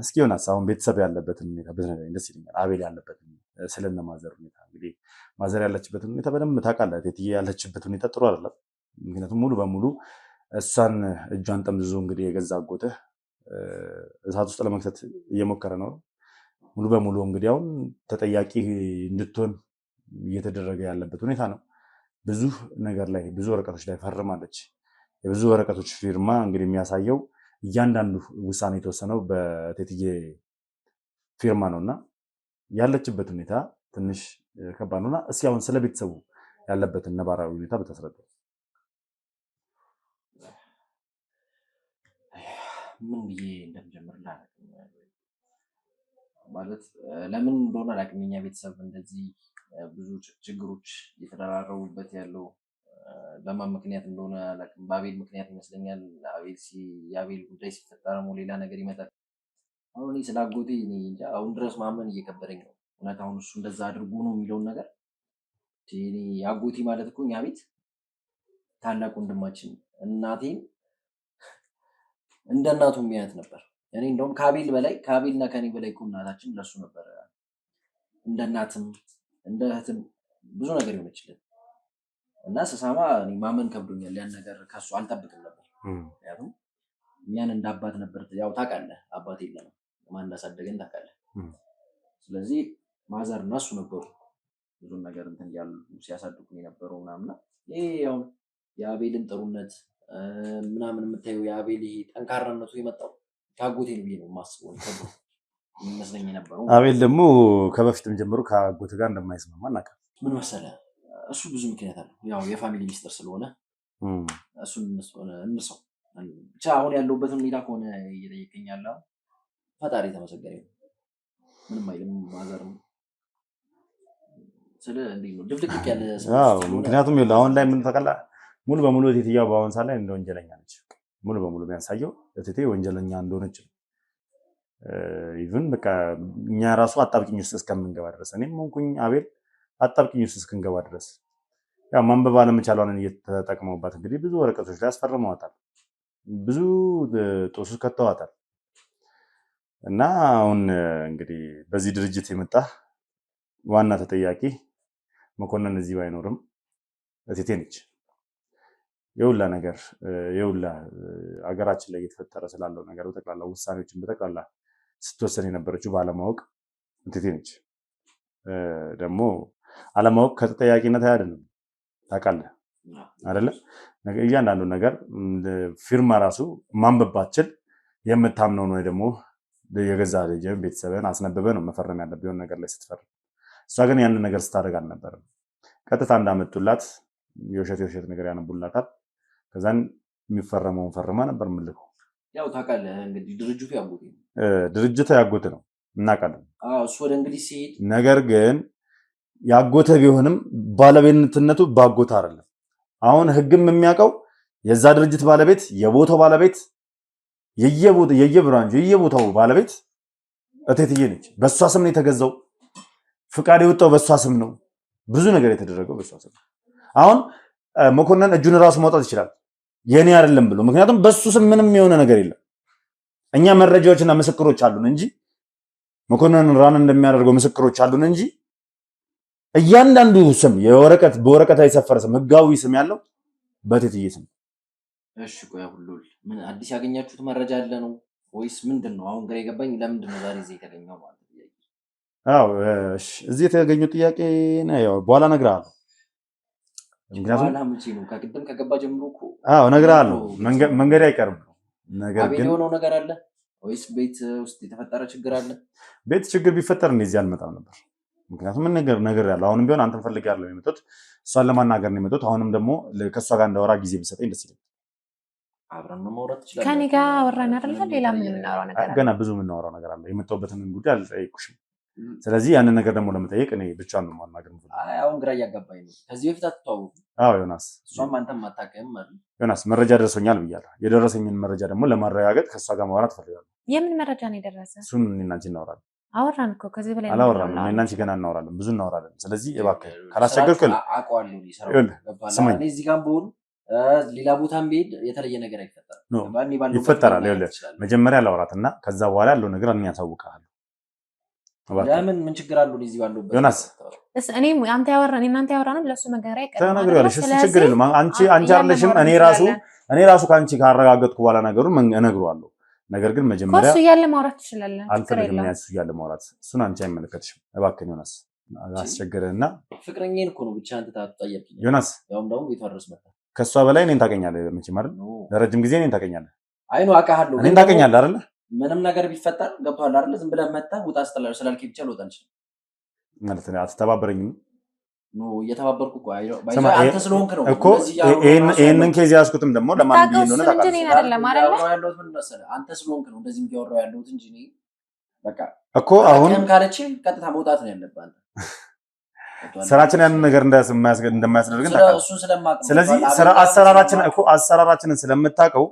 እስኪ ዮናስ አሁን ቤተሰብ ያለበትን ሁኔታ ብትነግረኝ ደስ ይለኛል። አቤል ያለበትን ስለነ ማዘር ሁኔታ እንግዲህ ማዘር ያለችበትን ሁኔታ በደንብ ታውቃለህ። እትዬ ያለችበት ሁኔታ ጥሩ አይደለም። ምክንያቱም ሙሉ በሙሉ እሷን እጇን ጠምዝዞ እንግዲህ የገዛ አጎትህ እሳት ውስጥ ለመክተት እየሞከረ ነው። ሙሉ በሙሉ እንግዲህ አሁን ተጠያቂ እንድትሆን እየተደረገ ያለበት ሁኔታ ነው። ብዙ ነገር ላይ ብዙ ወረቀቶች ላይ ፈርማለች። የብዙ ወረቀቶች ፊርማ እንግዲህ የሚያሳየው እያንዳንዱ ውሳኔ የተወሰነው በቴትዬ ፊርማ ነውና ያለችበት ሁኔታ ትንሽ ከባድ ነውና እስኪ አሁን ስለ ቤተሰቡ ያለበትን ነባራዊ ሁኔታ ብታስረዳ። ምን ብዬ እንደምጀምር ማለት ለምን እንደሆነ አላውቅም። የኛ ቤተሰብ እንደዚህ ብዙ ችግሮች እየተደራረቡበት ያለው በማን ምክንያት እንደሆነ አላውቅም። በአቤል ምክንያት ይመስለኛል። የአቤል ጉዳይ ሲፈጠር ደግሞ ሌላ ነገር ይመጣል። አሁን እኔ ስለ አጎቴ እንጃ አሁን ድረስ ማመን እየከበደኝ ነው። እውነት አሁን እሱ እንደዛ አድርጎ ነው የሚለውን ነገር አጎቴ ማለት እኮ እኛ ቤት ታላቅ ወንድማችን እናቴን እንደ እናቱ የሚያያት ነበር። እኔ እንደውም ከአቤልና ከኔ በላይ እኮ እናታችን ለሱ ነበር እንደ እናትም እንደ እህትም ብዙ ነገር የሆነችልን እና ስሰማ ማመን ከብዶኛል። ያን ነገር ከሱ አልጠብቅም ነበር። ምክንያቱም እኛን እንደ አባት ነበር። ያው ታውቃለህ አባት የለም ማን እንዳሳደገን ታውቃለህ። ስለዚህ ማዘር እና እሱ ነበሩ ብዙ ነገር እንትን ያሉ ሲያሳድጉን የነበረው ምናምና ይሄ ያው የአቤልን ጥሩነት ምናምን የምታየው የአቤል ጠንካራነቱ የመጣው ከአጎቴ ነው ብዬ ነው የማስበው። ይመስለኝ ነበር። አቤል ደግሞ ከበፊትም ጀምሮ ከአጎት ጋር እንደማይስማማ እናውቃለን። ምን መሰለህ እሱ ብዙ ምክንያት አለው። ያው የፋሚሊ ሚስጥር ስለሆነ እሱን እንሰው ብቻ አሁን ያለውበትን ሁኔታ ከሆነ እየጠየቀኝ ያለው ፈጣሪ የተመሰገነ ይሁን። ምንም አይልም ማዘርም ስለ እንዴት ነው ድፍድቅ ያለ ምክንያቱም አሁን ላይ ምን ተቀላ ሙሉ በሙሉ እቴትያው በአሁን ሰዓት ላይ እንደ ወንጀለኛ ነች። ሙሉ በሙሉ የሚያሳየው እቴቴ ወንጀለኛ እንደሆነች ኢቭን በቃ እኛ ራሱ አጣብቂኝ ውስጥ እስከምንገባ ድረስ እኔም ሆንኩኝ አቤል አጣብቂኝ ውስጥ እስክንገባ ድረስ ያው ማንበብ አለመቻሏን እየተጠቀመውባት እንግዲህ ብዙ ወረቀቶች ላይ አስፈርመዋታል፣ ብዙ ጦስ ከተዋታል። እና አሁን እንግዲህ በዚህ ድርጅት የመጣ ዋና ተጠያቂ መኮንን እዚህ ባይኖርም እቴቴ ነች። የውላ ነገር የውላ አገራችን ላይ እየተፈጠረ ስላለው ነገር በጠቅላላ ውሳኔዎችን በጠቅላላ ስትወሰን የነበረችው ባለማወቅ እቴቴ ነች። ደግሞ አለማወቅ ከተጠያቂነት አያድንም። ታውቃለህ አይደለ? እያንዳንዱ ነገር ፊርማ ራሱ ማንበብ ባትችል የምታምነው ነው ደግሞ የገዛ ልጅን ቤተሰብን አስነብበህ ነው መፈረም ያለብህ የሆነ ነገር ላይ ስትፈርም። እሷ ግን ያንን ነገር ስታደርግ አልነበረም። ቀጥታ እንዳመጡላት የውሸት ነገር ያነቡላታል። ከዛን የሚፈረመውን ፈርማ ነበር የምልከው። ያው ታውቃለህ እንግዲህ ድርጅቱ ያጎት ነው እናውቃለን። እሱ ወደ እንግሊዝ ሲሄድ ነገር ግን ያጎተ ቢሆንም ባለቤትነቱ ባጎት አይደለም። አሁን ህግም የሚያውቀው የዛ ድርጅት ባለቤት የቦታው ባለቤት የየብራንጁ የየቦታው ባለቤት እቴትዬ ነች። በሷ ስም ነው የተገዛው። ፍቃድ የወጣው በሷ ስም ነው። ብዙ ነገር የተደረገው በሷ ስም ነው። አሁን መኮንን እጁን ራሱ ማውጣት ይችላል የኔ አይደለም ብሎ፣ ምክንያቱም በሱ ስም ምንም የሆነ ነገር የለም። እኛ መረጃዎችና ምስክሮች አሉን እንጂ መኮንን ራን እንደሚያደርገው ምስክሮች አሉን እንጂ እያንዳንዱ ስም በወረቀት ላይ የሰፈረ ስም ህጋዊ ስም ያለው በእቴትዬ ስም። እሺ ቆይ ሁሉ ምን አዲስ ያገኛችሁት መረጃ አለ ነው ወይስ ምንድነው? አሁን ግራ የገባኝ ለምንድን ነው ዛሬ እዚህ የተገኘው ማለት ነው? እሺ እዚህ የተገኘው ጥያቄ ነው ያው በኋላ እነግርሃለሁ። ምክንያቱም ለምንጭ ነው ከቅድም ከገባ ጀምሮ እኮ እነግርሃለሁ። መንገድ አይቀርም ነው። ነገር ግን የሆነው ነገር አለ ወይስ ቤት ውስጥ የተፈጠረ ችግር አለ? ቤት ችግር ቢፈጠር እንደዚህ አልመጣም ነበር። ምክንያቱም ነገር ያለው አሁንም ቢሆን አንተን ፈልጌያለሁ የመጣሁት እሷን ለማናገር ነው የመጣሁት። አሁንም ደግሞ ከእሷ ጋር እንዳወራ ጊዜ ብትሰጠኝ ደስ ይለኛል። አብረን ማውራት ይችላል። ከኔ ጋር አወራን አይደል? ሌላ ምን የምናወራው ነገር አለ? ገና ብዙ የምናወራው ነገር አለ። የመጣሁበትን ጉዳይ አልጠየቅኩሽም። ስለዚህ ያንን ነገር ደግሞ ለመጠየቅ እኔ ብቻዋን ነው ማናገር ነው። አሁን ግራ እያጋባኝ ነው። ከዚህ በፊት አትተዋወቁ? ዮናስ፣ እሷም አንተም አታውቅም አይደል? ዮናስ መረጃ ደርሶኛል ብያለሁ። የደረሰኝን መረጃ ደግሞ ለማረጋገጥ ከእሷ ጋር ማውራት ፈልጋለሁ። የምን መረጃ ነው የደረሰ? እሱን እኔና አንቺ እናወራለን። አወራን እኮ ከዚህ በላይ አላወራንም። እኔና አንቺ ገና እናወራለን፣ ብዙ እናወራለን። ስለዚህ እባክህ ካላስቸገርኩህ አውቀዋለሁ ይሰራል። እዚህ ጋር ብሆን ሌላ ቦታም ብሄድ የተለየ ነገር አይፈጠርም። ይፈጠራል። መጀመሪያ ላውራትና ከዛ በኋላ ያለው ነገር እኔ ያሳውቅሃለሁ። ለምን ምን ችግር አለው? እዚህ ባለውበት ዮናስ እኔ አንተ እናንተ ያወራነው ለሱ መገራ አይቀርም። ተነግሬያለሽ። እሱ ችግር የለም። አንቺ አይደለሽም። እኔ ራሱ ከአንቺ ካረጋገጥኩ በኋላ ነገሩን እነግረዋለሁ። ነገር ግን መጀመሪያ እሱ እያለ ማውራት ትችላለህ። አልፈልግም። እሱ እያለ ማውራት እሱን አንቺ አይመለከትሽም። እባክህ ዮናስ አስቸገረህና ፍቅረኛዬን እኮ ነው ብቻ አንተ ታጠያየኝ። ዮናስ ያውም ደግሞ ቤቷ ድረስ መጣ። ከሷ በላይ እኔን ታውቀኛለህ መቼም አይደል? ለረጅም ጊዜ እኔን ታውቀኛለህ። አይ ነው አውቃለሁ። እኔን ታውቀኛለህ አይደል? ምንም ነገር ቢፈጠር ገብቶሃል አይደል? ዝም ብለህ መጣህ ውጣ ስላልከኝ ብቻ ልወጣ አልችልም ማለት ነው። አትተባበረኝም? እየተባበርኩ እኮ አንተ ስለሆንክ ነው እኮ ይሄንን ኬዝ ያዝኩትም ደግሞ ለማን ብዬ እንደሆነ ታውቃለህ አንተ ስለሆንክ ነው እንደዚህ እያወራሁ ያለሁት እንጂ እኔ በቃ እኮ አሁን ካለች ቀጥታ መውጣት ነው ያለብህ አንተ። ስራችን ያንን ነገር እንደማያስደርግን ታውቃለህ። ስለዚህ አሰራራችንን ስለምታውቀው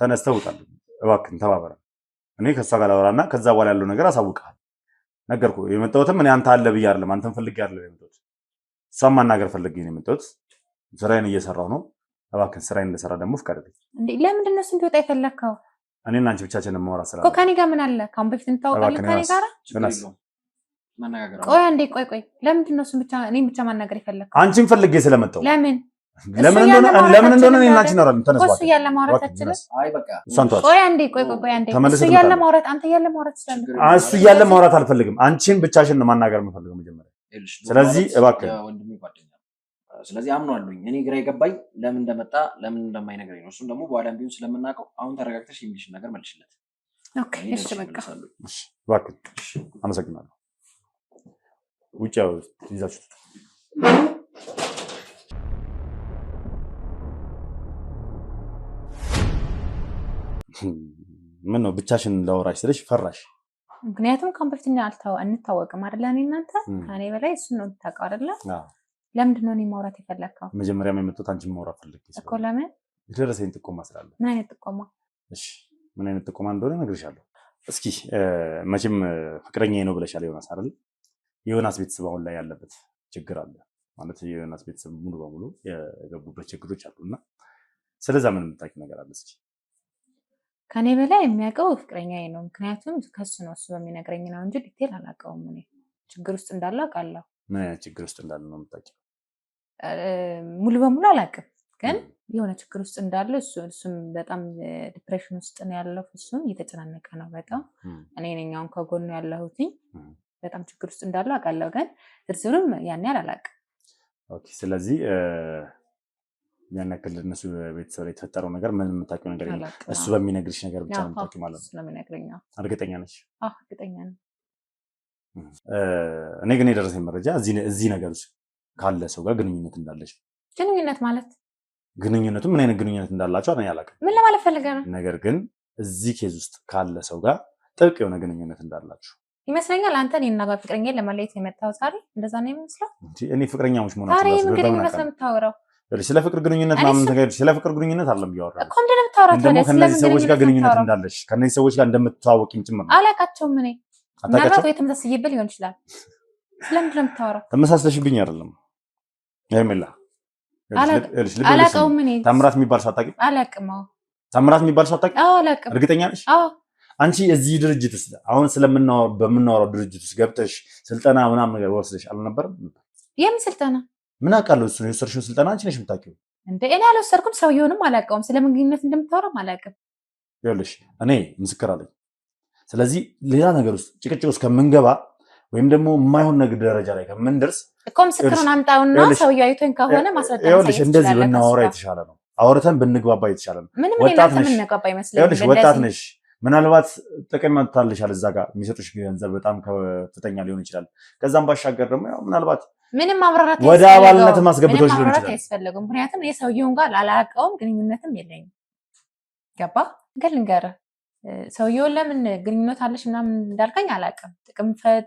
ተነስተህ ውጣልኝ እባክህን፣ ተባበረን። እኔ ከእሷ ጋር ላወራና ከዛ በኋላ ያለው ነገር አሳውቅሃለሁ። ነገርኩህ። የመጣሁትም እኔ አንተ አለ ብዬ አይደለም፣ አንተን ፈልጌ አይደለም የመጣሁት። እሷን ማናገር ፈልጌ ነው የመጣሁት። ስራዬን እየሰራሁ ነው። እባክህን ስራዬን እንደሰራ ደግሞ ፍቀድልኝ። እንዴ ለምንድን ነው እንዲወጣ የፈለግከው? እኔና አንቺ ብቻችንን ማውራት ስላለ እኮ ከኔ ጋር ምን አለ? ካሁን በፊት እንታወቃለን ከኔ ጋር። ቆይ አንዴ ቆይ፣ ለምንድን ነው እኔን ብቻ ማናገር የፈለግከው? አንቺን ፈልጌ ስለመጣሁ። ለምን እንደሆነ እኔና አንቺ እናወራለን። ተነስ እሱ እያለ ማውራት አትችልም? አይ በቃ ቆይ አንዴ እሱ እያለ ማውራት አንተ እያለ ማውራት ትችላለህ። እሱ እያለ ማውራት አልፈልግም። አንቺን ብቻሽን ነው ማናገር የምፈልገው መጀመሪያ። ስለዚህ እባክህ ወንድሜ ጓደኛ፣ ስለዚህ አምኗለሁኝ። እኔ ግራ የገባኝ ለምን እንደመጣ ለምን እንደማይነግረኝ ነው። እሱም ደግሞ በኋላም ቢሆን ስለምናውቀው አሁን ተረጋግተሽ የሚልሽን ነገር መልሽለት። ኦኬ እሺ በቃ እሺ እባክህ አመሰግናለሁ። ውጭ ያው ይዛችሁ ምን ነው ብቻሽን ላወራሽ ስለሽ ፈራሽ? ምክንያቱም ኮምፒውተርኛ አንታወቅም አይደል? እኔ እናንተ ከኔ በላይ እሱ ነው የምታውቀው አይደል? ለምንድን ነው እኔ ማውራት የፈለግከው? መጀመሪያም የመጣሁት አንቺን ማውራት ፈልጌ እኮ። ለምን? የደረሰኝ ጥቆማ ስላለ። ምን አይነት ጥቆማ? እሺ ምን አይነት ጥቆማ እንደሆነ እነግርሻለሁ። እስኪ መቼም ፍቅረኛዬ ነው ብለሻል ዮናስ አይደል? የዮናስ ቤተሰብ አሁን ላይ ያለበት ችግር አለ ማለት የዮናስ ቤተሰብ ሙሉ በሙሉ የገቡበት ችግሮች አሉና ስለዛ ምን የምታውቂው ነገር አለ እስኪ? ከኔ በላይ የሚያውቀው ፍቅረኛዬ ነው። ምክንያቱም ከሱ ነው እሱ በሚነግረኝ ነው እንጂ ዲቴል አላውቀውም። እኔ ችግር ውስጥ እንዳለ አውቃለሁ። ምን አይነት ችግር ውስጥ እንዳለ ነው የምታውቂው? ሙሉ በሙሉ አላውቅም፣ ግን የሆነ ችግር ውስጥ እንዳለ እሱም በጣም ዲፕሬሽን ውስጥ ነው ያለው። እሱም እየተጨናነቀ ነው በጣም። እኔ ነኝ አሁን ከጎኑ ያለሁት። በጣም ችግር ውስጥ እንዳለ አውቃለሁ፣ ግን ዝርዝሩም ያን ያህል አላውቅም። ኦኬ። ስለዚህ ያን ያክል እነሱ ቤተሰብ ላይ የተፈጠረው ነገር ምን የምታውቂው ነገር የለም? እሱ በሚነግርሽ ነገር ብቻ ነው የምታውቂው ማለት ነው? ስለሚነግረኝ። እርግጠኛ ነሽ? አዎ እርግጠኛ ነኝ። እኔ ግን የደረሰኝ መረጃ እዚህ ነገር ውስጥ ካለ ሰው ጋር ግንኙነት እንዳለሽ። ግንኙነት ማለት ግንኙነቱ ምን አይነት ግንኙነት እንዳላችሁ እኔ አላውቅም። ምን ለማለት ፈልገህ ነው? ነገር ግን እዚህ ኬዝ ውስጥ ካለ ሰው ጋር ጥብቅ የሆነ ግንኙነት እንዳላችሁ ይመስለኛል። አንተ እኔና ፍቅረኛዬን ለማለየት የመጣው ዛሬ እንደዛ ነው የሚመስለው። እኔ ፍቅረኛሞች መሆናችሁ ዛሬ ምን ግንኙነት ነው የምታወራው? ስለ ፍቅር ግንኙነት ምናምን ነገር ስለ ፍቅር ግንኙነት አይደለም እያወራሁ እኮ። ምንድን ነው የምታወራው? ደግሞ ከነዚህ ሰዎች ጋር ግንኙነት እንዳለሽ ከነዚህ ሰዎች ጋር እንደምትተዋወቂም ጭምር ነው። አላውቃቸውም። እኔ ምናልባት ወይ ተመሳስዬብህ ሊሆን ይችላል። ስለምንድን ነው የምታወራው? ተመሳስለሽብኝ አይደለም ሄርሜላ። አላውቀውም። እኔ ታምራት የሚባል ሰው አታውቂም? አላውቅም። ታምራት የሚባል ሰው አታውቂም? አዎ አላውቅም። እርግጠኛ ነሽ? አዎ። አንቺ እዚህ ድርጅት ውስጥ አሁን በምናወራው ድርጅት ውስጥ ገብተሽ ስልጠና ምናምን ነገር ወስደሽ አልነበረም? የምን ስልጠና? ምን አውቃለሁ። እሱ ነው የወሰድሽው ስልጠና አንቺ ነሽ የምታውቂው። እንደ እኔ አልወሰድኩም። ሰውየውንም አላውቀውም። ስለምን ግንኙነት እንደምታወራም አላውቅም። ይኸውልሽ እኔ ምስክር አለኝ። ስለዚህ ሌላ ነገር ውስጥ ጭቅጭቅ ውስጥ ከምንገባ ወይም ደግሞ የማይሆን ነገር ደረጃ ላይ ከምንደርስ እኮ ምስክሩን አምጣውና ሰውየው አይቶኝ ከሆነ ማስረጃ ነው። ይኸውልሽ እንደዚህ ብናወራ የተሻለ ነው። አውርተን ብንግባባ የተሻለ ነው። ወጣት ነሽ። ይኸውልሽ ወጣት ነሽ። ምናልባት ጥቅም መጥታልሻል። እዛ ጋር የሚሰጡሽ ገንዘብ በጣም ከፍተኛ ሊሆን ይችላል። ከዛም ባሻገር ደግሞ ያው ምናልባት ምንም ማብራራት ወደ አባልነት ማስገብቶሽ ሊሆን ይችላል። አይፈልግም። ምክንያቱም የሰውየውን ጋር አላውቀውም፣ ግንኙነትም የለኝም። ገባ ግን ልንገርህ፣ ሰውየውን ለምን ግንኙነት አለሽ ምናምን እንዳልከኝ አላውቅም።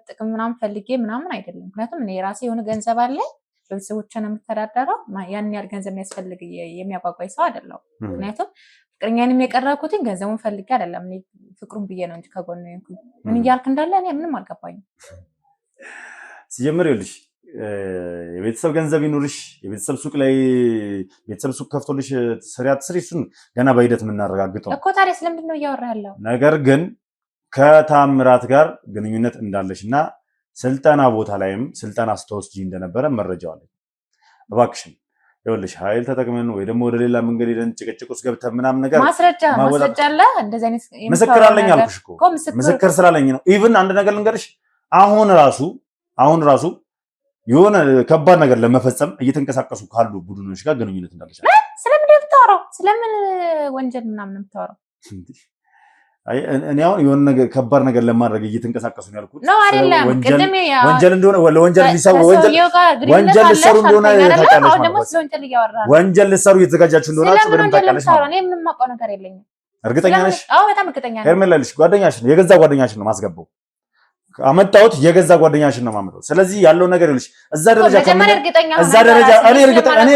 ጥቅም ምናምን ፈልጌ ምናምን አይደለም። ምክንያቱም እኔ የራሴ የሆነ ገንዘብ አለ፣ በቤተሰቦቼ ነው የምተዳደረው። ያን ያህል ገንዘብ የሚያስፈልግ የሚያጓጓኝ ሰው አይደለሁም። ምክንያቱም ፍቅረኛዬንም የቀረብኩትኝ ገንዘቡን ፈልጌ አይደለም፣ እኔ ፍቅሩን ብዬ ነው እንጂ ከጎኑ የሆንኩኝ። ምን እያልክ እንዳለ እኔ ምንም አልገባኝም። ሲጀምር ይኸውልሽ የቤተሰብ ገንዘብ ይኑርሽ፣ የቤተሰብ ሱቅ ላይ ቤተሰብ ሱቅ ከፍቶልሽ ስሪ አትስሪ፣ እሱን ገና በሂደት የምናረጋግጠው እኮ። ታዲያ ስለምንድን ነው እያወራህ ያለው? ነገር ግን ከታምራት ጋር ግንኙነት እንዳለሽ እና ስልጠና ቦታ ላይም ስልጠና ስትወስጂ እንደነበረ መረጃው አለኝ። እባክሽን ይኸውልሽ ኃይል ተጠቅመን ወይ ደግሞ ወደ ሌላ መንገድ ሄደን ጭቅጭቅ ውስጥ ገብተን ምናምን ነገር ማስረጃ አለ። እንደዚህ አይነት ምስክር አለኝ አልኩሽ እኮ። ምስክር ስላለኝ ነው። ኢቭን አንድ ነገር ልንገርሽ፣ አሁን ራሱ የሆነ ከባድ ነገር ለመፈጸም እየተንቀሳቀሱ ካሉ ቡድኖች ጋር ግንኙነት እንዳለሽ። ስለምን የምታወራው? ስለምን ወንጀል ምናምን የምታወራው? እኔ አሁን የሆነ ነገር ከባድ ነገር ለማድረግ እየተንቀሳቀሱ ነው ያልኩት። ነው አይደለም? ቅድም ወንጀል እንደሆነ ወንጀል ሊሰሩ ወንጀል ልሰሩ እንደሆነ ታውቂያለሽ ማለት ነው። ወንጀል ልሰሩ እየተዘጋጃችሁ እንደሆናችሁ በደንብ ታውቂያለሽ ማለት ነው። እኔ ምንም የማውቀው ነገር የለኝም። እርግጠኛ ነሽ? አዎ በጣም እርግጠኛ ነኝ። ሄርሜላ ልጅ ጓደኛሽን የገዛ ጓደኛሽን ነው ማስገባው። አመጣሁት የገዛ ጓደኛሽን ነው ማመጣው። ስለዚህ ያለው ነገር ይልሽ እዛ ደረጃ እዛ ደረጃ እኔ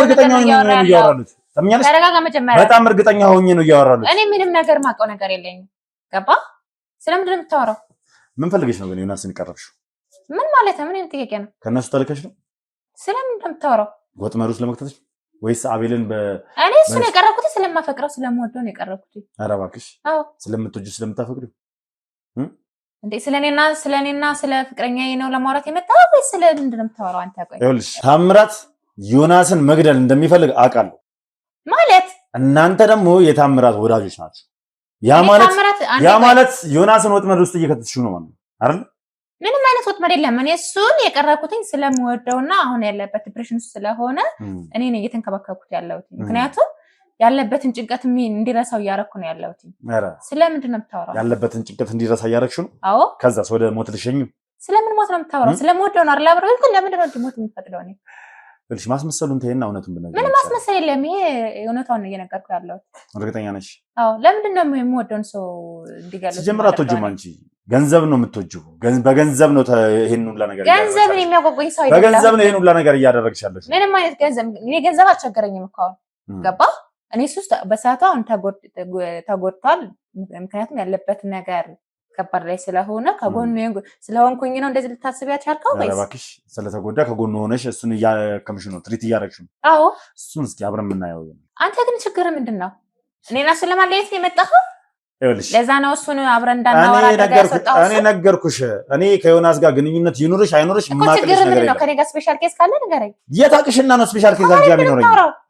እርግጠኛ ሆኜ ነው እያወራሉት። ተምኛለሽ? በጣም እርግጠኛ ሆኜ ነው እያወራሉት። እኔ ምንም ነገር የማውቀው ነገር የለኝም። ገባ? ስለምንድን ነው የምታወራው? ምን ፈልገሽ ነው ግን ዮናስን ቀረብሽው? ምን ማለት ነው? ምን አይነት ጥያቄ ነው? ከነሱ ተልከሽ ነው? ስለምንድን ነው የምታወራው? ወጥመድ ውስጥ ለመክተትሽ ወይስ አቤልን እኔ እሱን የቀረብኩት ስለማፈቅረው ስለምወደው ነው የቀረብኩት። ኧረ እባክሽ። አዎ ስለምትወጂው ስለምታፈቅሪው እንዴ? ስለኔና ስለ ፍቅረኛዬ ነው ለማውራት የመጣው ወይስ ስለምንድን ነው የምታወራው አንተ? ቆይ ይኸውልሽ ታምራት ዮናስን መግደል እንደሚፈልግ አውቃለሁ። ማለት እናንተ ደግሞ የታምራት ወዳጆች ናቸው። ያ ማለት ዮናስን ወጥመድ ውስጥ እየከተትሽው ነው ማለት አይደል? ምንም አይነት ወጥመድ የለም። እኔ እሱን የቀረብኩትኝ ስለምወደውና አሁን ያለበት ዲፕሬሽን ውስጥ ስለሆነ እኔ ነኝ እየተንከባከብኩት ያለሁት። ምክንያቱም ያለበትን ጭንቀት እንዲረሳው እያደረኩ ነው ያለሁት። ስለምንድን ነው የምታወራው? ያለበትን ጭንቀት እንዲረሳ እያደረግሽ ነው? አዎ። ከዛስ ወደ ሞት ልሸኙ? ስለምን ሞት ነው የምታወራው? ስለምወደው ነው አይደል? አብረን ግን ለምንድን ነው ሞት የምትፈቅደው? እኔ እሺ፣ ማስመሰሉን ተይና እውነቱን ብነግርሽ። ምንም ማስመሰል የለም። ይሄ እውነታውን ነው እየነገርኩ ያለሁት። እርግጠኛ ነሽ? አዎ። ለምንድን ነው የምወደውን ሰው እንዲገለጽ? ሲጀምር አትወጂም አንቺ። ገንዘብ ነው የምትወጂው። በገንዘብ ነው ይሄን ሁላ ነገር ገንዘብን የሚያጓጓኝ ሰው አይደለም። በገንዘብ ነው ይሄን ሁላ ነገር እያደረግሽ ያለሽ። ምንም አይነት ገንዘብ እኔ ገንዘብ አልቸገረኝም እኮ ገባ። እኔ ሱስ በሰዓቱ አሁን ተጎድቷል። ምክንያቱም ያለበት ነገር ከባድ ላይ ስለሆነ ከጎኑ ስለሆንኩኝ ነው እንደዚህ ልታስብ ያቻልከው ወይስ? እባክሽ ስለተጎዳ ከጎኑ ሆነሽ እሱን እያከምሽ ነው፣ ትሪት እያደረግሽ ነው። አዎ እሱን እስኪ አብረን የምናየው። አንተ ግን ችግር ምንድን ነው? እኔና እሱን ለማለየት ነው የመጣኸው? ለዛ ነው እሱን አብረን እንዳናወራ ያስወጣው። እኔ ነገርኩሽ። እኔ ከዮናስ ጋር ግንኙነት ይኑርሽ አይኑርሽ ማቅልሽ ነገር ነው። ከኔ ጋር ስፔሻል ኬስ ካለ ንገረኝ። የታቅሽና ነው ስፔሻል ኬስ አንቺ የሚኖረኝ?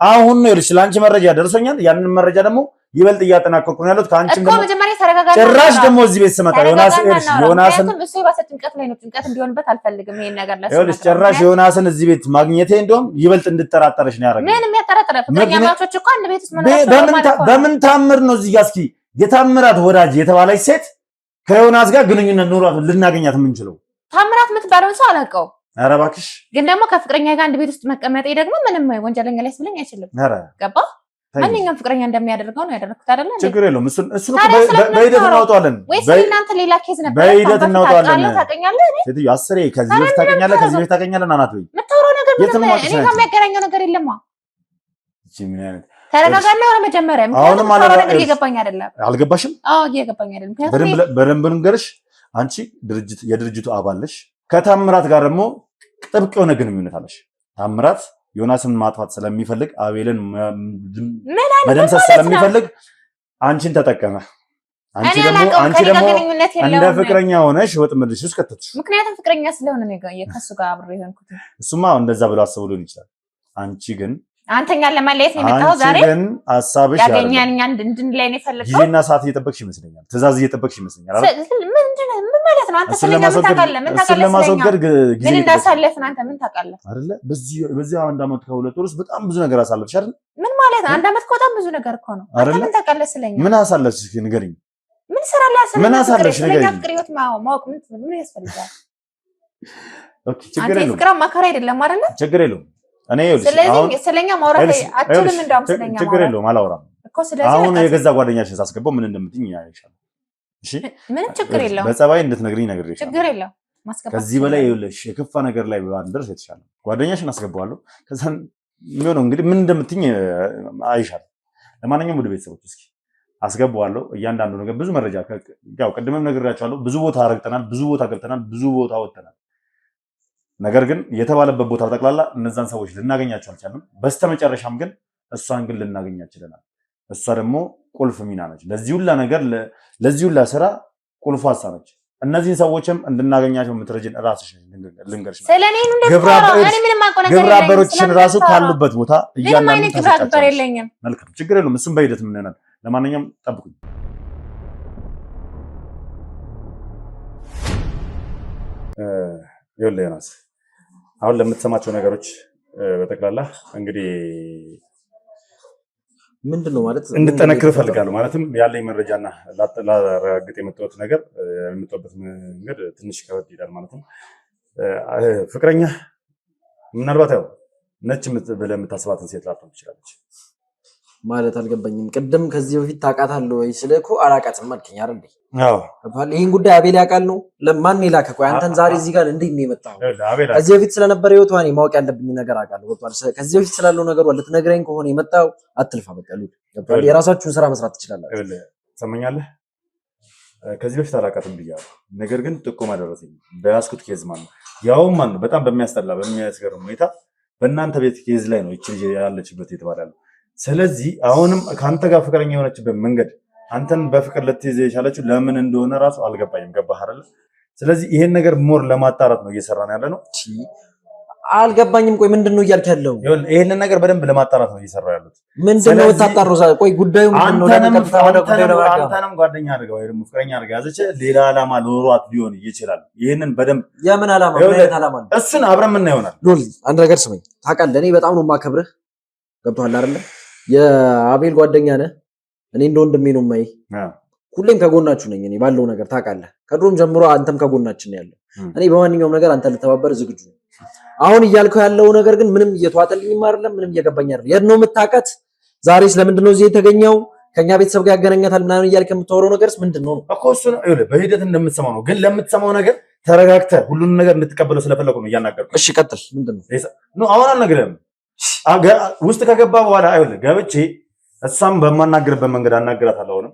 አሁን ነው ይልሽ ለአንቺ መረጃ ደርሶኛል። ያንን መረጃ ደግሞ ይበልጥ እያጠናከርኩ ነው ያሉት። ከአንቺም ደግሞ መጀመሪያ ተረጋጋና ጭራሽ ደግሞ እዚህ ቤት ስመጣ ዮናስን እሱ የባሰ ጭንቀት ላይ ነው። ጭንቀት እንዲሆንበት አልፈልግም። ይሄን ነገር ይኸውልሽ ጭራሽ ዮናስን እዚህ ቤት ማግኘቴ እንደውም ይበልጥ እንድጠራጠረሽ ነው ያደረገው። ምን የሚያጠራጥረ ፍቅረኛ ማቾች እኮ አንድ ቤት ውስጥ መኖር በምን ታምር ነው እዚህ ጋር እስኪ የታምራት ወዳጅ የተባለች ሴት ከዮናስ ጋር ግንኙነት ኖሯት ልናገኛት የምንችለው? ታምራት የምትባለውን ሰው አላውቀውም። ኧረ እባክሽ። ግን ደግሞ ከፍቅረኛ ጋር አንድ ቤት ውስጥ መቀመጤ ደግሞ ምንም ወንጀለኛ ላይ ስለኝ አይችልም። ገባ? ማንኛውም ፍቅረኛ እንደሚያደርገው ነው ያደረኩት አይደለ? ችግር የለውም። እሱን በሂደት እናወጣዋለን። ወይስ እናንተ ሌላ ኬዝ ነበር? በሂደት እናወጣዋለን። ታውቀኛለህ? ሴትዮ አስሬ ከዚህ በፊት ታውቀኛለህ፣ ከዚህ በፊት ታውቀኛለህ። ናናት ወይ የምታወራው ነገር ምንም እኔ ጋር የሚያገናኘው ነገር የለማ። እቺ ምን አይነት ተረጋጋና ወደ መጀመሪያ ምክንያቱም ታወራው ነገር እየገባኝ አይደለም። አልገባሽም? አዎ እየገባኝ አይደለም። ምክንያቱም በደንብ ልንገርሽ፣ አንቺ የድርጅቱ አባል ነሽ። ከታምራት ጋር ደግሞ ጥብቅ የሆነ ግንኙነት አለሽ። ታምራት ዮናስን ማጥፋት ስለሚፈልግ አቤልን መደምሰስ ስለሚፈልግ አንቺን ተጠቀመ። አንቺ ደግሞ እንደ ፍቅረኛ ሆነሽ ወጥመድሽ ውስጥ ከተትሽ። ምክንያቱም ፍቅረኛ ስለሆነ ነው ከሱ ጋር አብሬ የሆንኩት። እሱማ እንደዛ ብሎ አስቦ ሊሆን ይችላል። አንቺ ግን አንተኛን ለማለየት ነው የመጣኸው ዛሬ? ግን ሐሳብሽ ያገኛኛ እንድንላይ ነው የፈለከው? ጊዜና ሰዓት እየጠበቅሽ ይመስለኛል። ትዕዛዝ እየጠበቅሽ ይመስለኛል። ምን ማለት ነው? አንተ ስለኛ ምን ታውቃለህ? ምን ታውቃለህ? ለማስወገድ ጊዜ ምን እንዳሳለፍን አንተ ምን ታውቃለህ? አይደለ? በዚህ አንድ ዓመት ከሁለት ወር ውስጥ በጣም ብዙ ነገር አሳለፍሽ አይደል? ምን ማለት ነው? አንድ ዓመት እኮ በጣም ብዙ ነገር እኮ ነው። አንተ ምን ታውቃለህ ስለኛ? ምን አሳለፍሽ? ንገሪኝ። ምን ስራ ላይ አሳለፍሽ? ምን አሳለፍሽ? ስለኛ ፍቅር ህይወት ማወቅ ምን ያስፈልጋል? ኦኬ ችግር የለውም። አንተ ፍቅር አማካሪ አይደለም አይደለ? ችግር የለውም። እኔ ስለዚህ ስለኛ ማውራት አትችልም። እንዳውም ስለኛ ችግር የለውም አላወራም እኮ። ስለዚህ አሁን የገዛ ጓደኛሽን ሳስገባው ምን እንደምትኝ ያይሻል። እሺ ምንም ችግር የለውም። በጸባይ እንድትነግሪኝ ነግሬሻለሁ። ችግር የለውም። ማስገባት ከዚህ በላይ ይኸውልሽ የከፋ ነገር ላይ ባንደርስ የተሻለ ጓደኛሽን አስገባዋለሁ። ከዛን የሚሆነው እንግዲህ ምን እንደምትኝ አይሻልም። ለማንኛውም ወደ ቤተሰቦች እስኪ አስገባዋለሁ። እያንዳንዱ ነገር ብዙ መረጃ ያው ቅድምም ነግሬያቸዋለሁ። ብዙ ቦታ ረግጠናል፣ ብዙ ቦታ ገብተናል፣ ብዙ ቦታ ወጥተናል። ነገር ግን የተባለበት ቦታ ጠቅላላ እነዛን ሰዎች ልናገኛቸው አልቻልንም። በስተመጨረሻም ግን እሷን ግን ልናገኛት ችለናል። እሷ ደግሞ ቁልፍ ሚና ነች ለዚህ ሁላ ነገር፣ ለዚህ ሁላ ስራ ቁልፏ እሷ ነች። እነዚህን ሰዎችም እንድናገኛቸው የምትረጅን ራስሽ ልንገርሽ ነው። ስለኔ ግብረ አበሮችሽን ራሱ ካሉበት ቦታ እያንዳንዱ ታስቀምጫለሽ። መልካም ችግር የለውም። እሱም በሂደት ምን ይሆናል። ለማንኛውም ጠብቁኝ። ይኸውልህ ዮናስ አሁን ለምትሰማቸው ነገሮች በጠቅላላ እንግዲህ ምንድነው ማለት እንድጠነክር እፈልጋለሁ። ማለትም ያለኝ መረጃና ላረጋግጥ የመጣሁት ነገር የምጠበት መንገድ ትንሽ ከበድ ይላል። ማለትም ፍቅረኛ ምናልባት ያው ነች ብለህ የምታስባትን ሴት ላትሆን ትችላለች። ማለት አልገባኝም። ቅድም ከዚህ በፊት ታውቃታለህ ወይ ስልህ እኮ አላውቃትም አልከኝ አይደል? አዎ ይሄን ጉዳይ አቤል ያውቃል ነው? ለማን ይላከ? ቆይ አንተን ዛሬ እዚህ ጋር እንዴት ነው የመጣው? ከዚህ በፊት ስለነበረ ህይወቷ እኔ ማወቅ ያለብኝ ነገር አውቃለሁ። ወጥቷል። ከዚህ በፊት ስላለው ነገር ልትነግረኝ ከሆነ የመጣው አትልፋ። በቃ ሉል የራሳችሁን ስራ መስራት ትችላላችሁ። ሰማኛለህ? ከዚህ በፊት አላውቃትም ብያለሁ። ነገር ግን ጥቆማ ደረሰኝ በያዝኩት ኬዝ ማለት ነው። ያውም ማለት በጣም በሚያስጠላ በሚያስገርም ሁኔታ በእናንተ ቤት ኬዝ ላይ ነው እቺ ልጅ ያለችበት የተባለ። ስለዚህ አሁንም ከአንተ ጋር ፍቅረኛ የሆነችበት መንገድ አንተን በፍቅር ልትይዝ የቻለችው ለምን እንደሆነ ራሱ አልገባኝም። ገባህ አይደል? ስለዚህ ይሄን ነገር ሞር ለማጣራት ነው እየሰራን ያለ ነው። አልገባኝም። ቆይ ምንድነው እያልክ ያለው? ይሄንን ነገር በደንብ ለማጣራት ነው እየሰራው ያሉት። ምንድነው ታጣራው? ቆይ ጉዳዩ ምንድነው? አንተንም ጓደኛ አድርገው ወይ ደግሞ ፍቅረኛ አድርገው ያዘች ሌላ ዓላማ ኖሯት ሊሆን ይችላል። ይሄንን በደንብ የምን ዓላማ ነው? እሱን አብረን ምን ይሆናል? ሎል አንድ ነገር ስመኝ ታውቃለህ፣ እኔ በጣም ነው የማከብርህ። ገብቶሃል አይደል? የአቤል ጓደኛ ነህ። እኔ እንደ ወንድሜ ነው የማይህ። ሁሌም ከጎናችሁ ነኝ እኔ ባለው ነገር ታውቃለህ። ከድሮም ጀምሮ አንተም ከጎናችን ነው ያለው። እኔ በማንኛውም ነገር አንተ ልተባበር ዝግጁ ነኝ። አሁን እያልከው ያለው ነገር ግን ምንም እየተዋጠልኝም አይደለም፣ ምንም እየገባኝ አይደለም። የት ነው የምታውቃት? ዛሬስ ለምንድን ነው እዚህ የተገኘው? ከኛ ቤተሰብ ጋር ያገናኛታል ምናምን እያልክ የምታወራው ነገርስ ምንድን ነው እኮ? እሱ ነው በሂደት እንደምትሰማው ነው። ግን ለምትሰማው ነገር ተረጋግተህ ሁሉንም ነገር እንድትቀበለው ስለፈለኩ ነው እያናገርኩ። እሺ ቀጥል። ምንድን ነው? አሁን አልነግርህም። ውስጥ ከገባ በኋላ አይደል ገብቼ እሷም በማናገርበት መንገድ አናግራታለሁ። አሁንም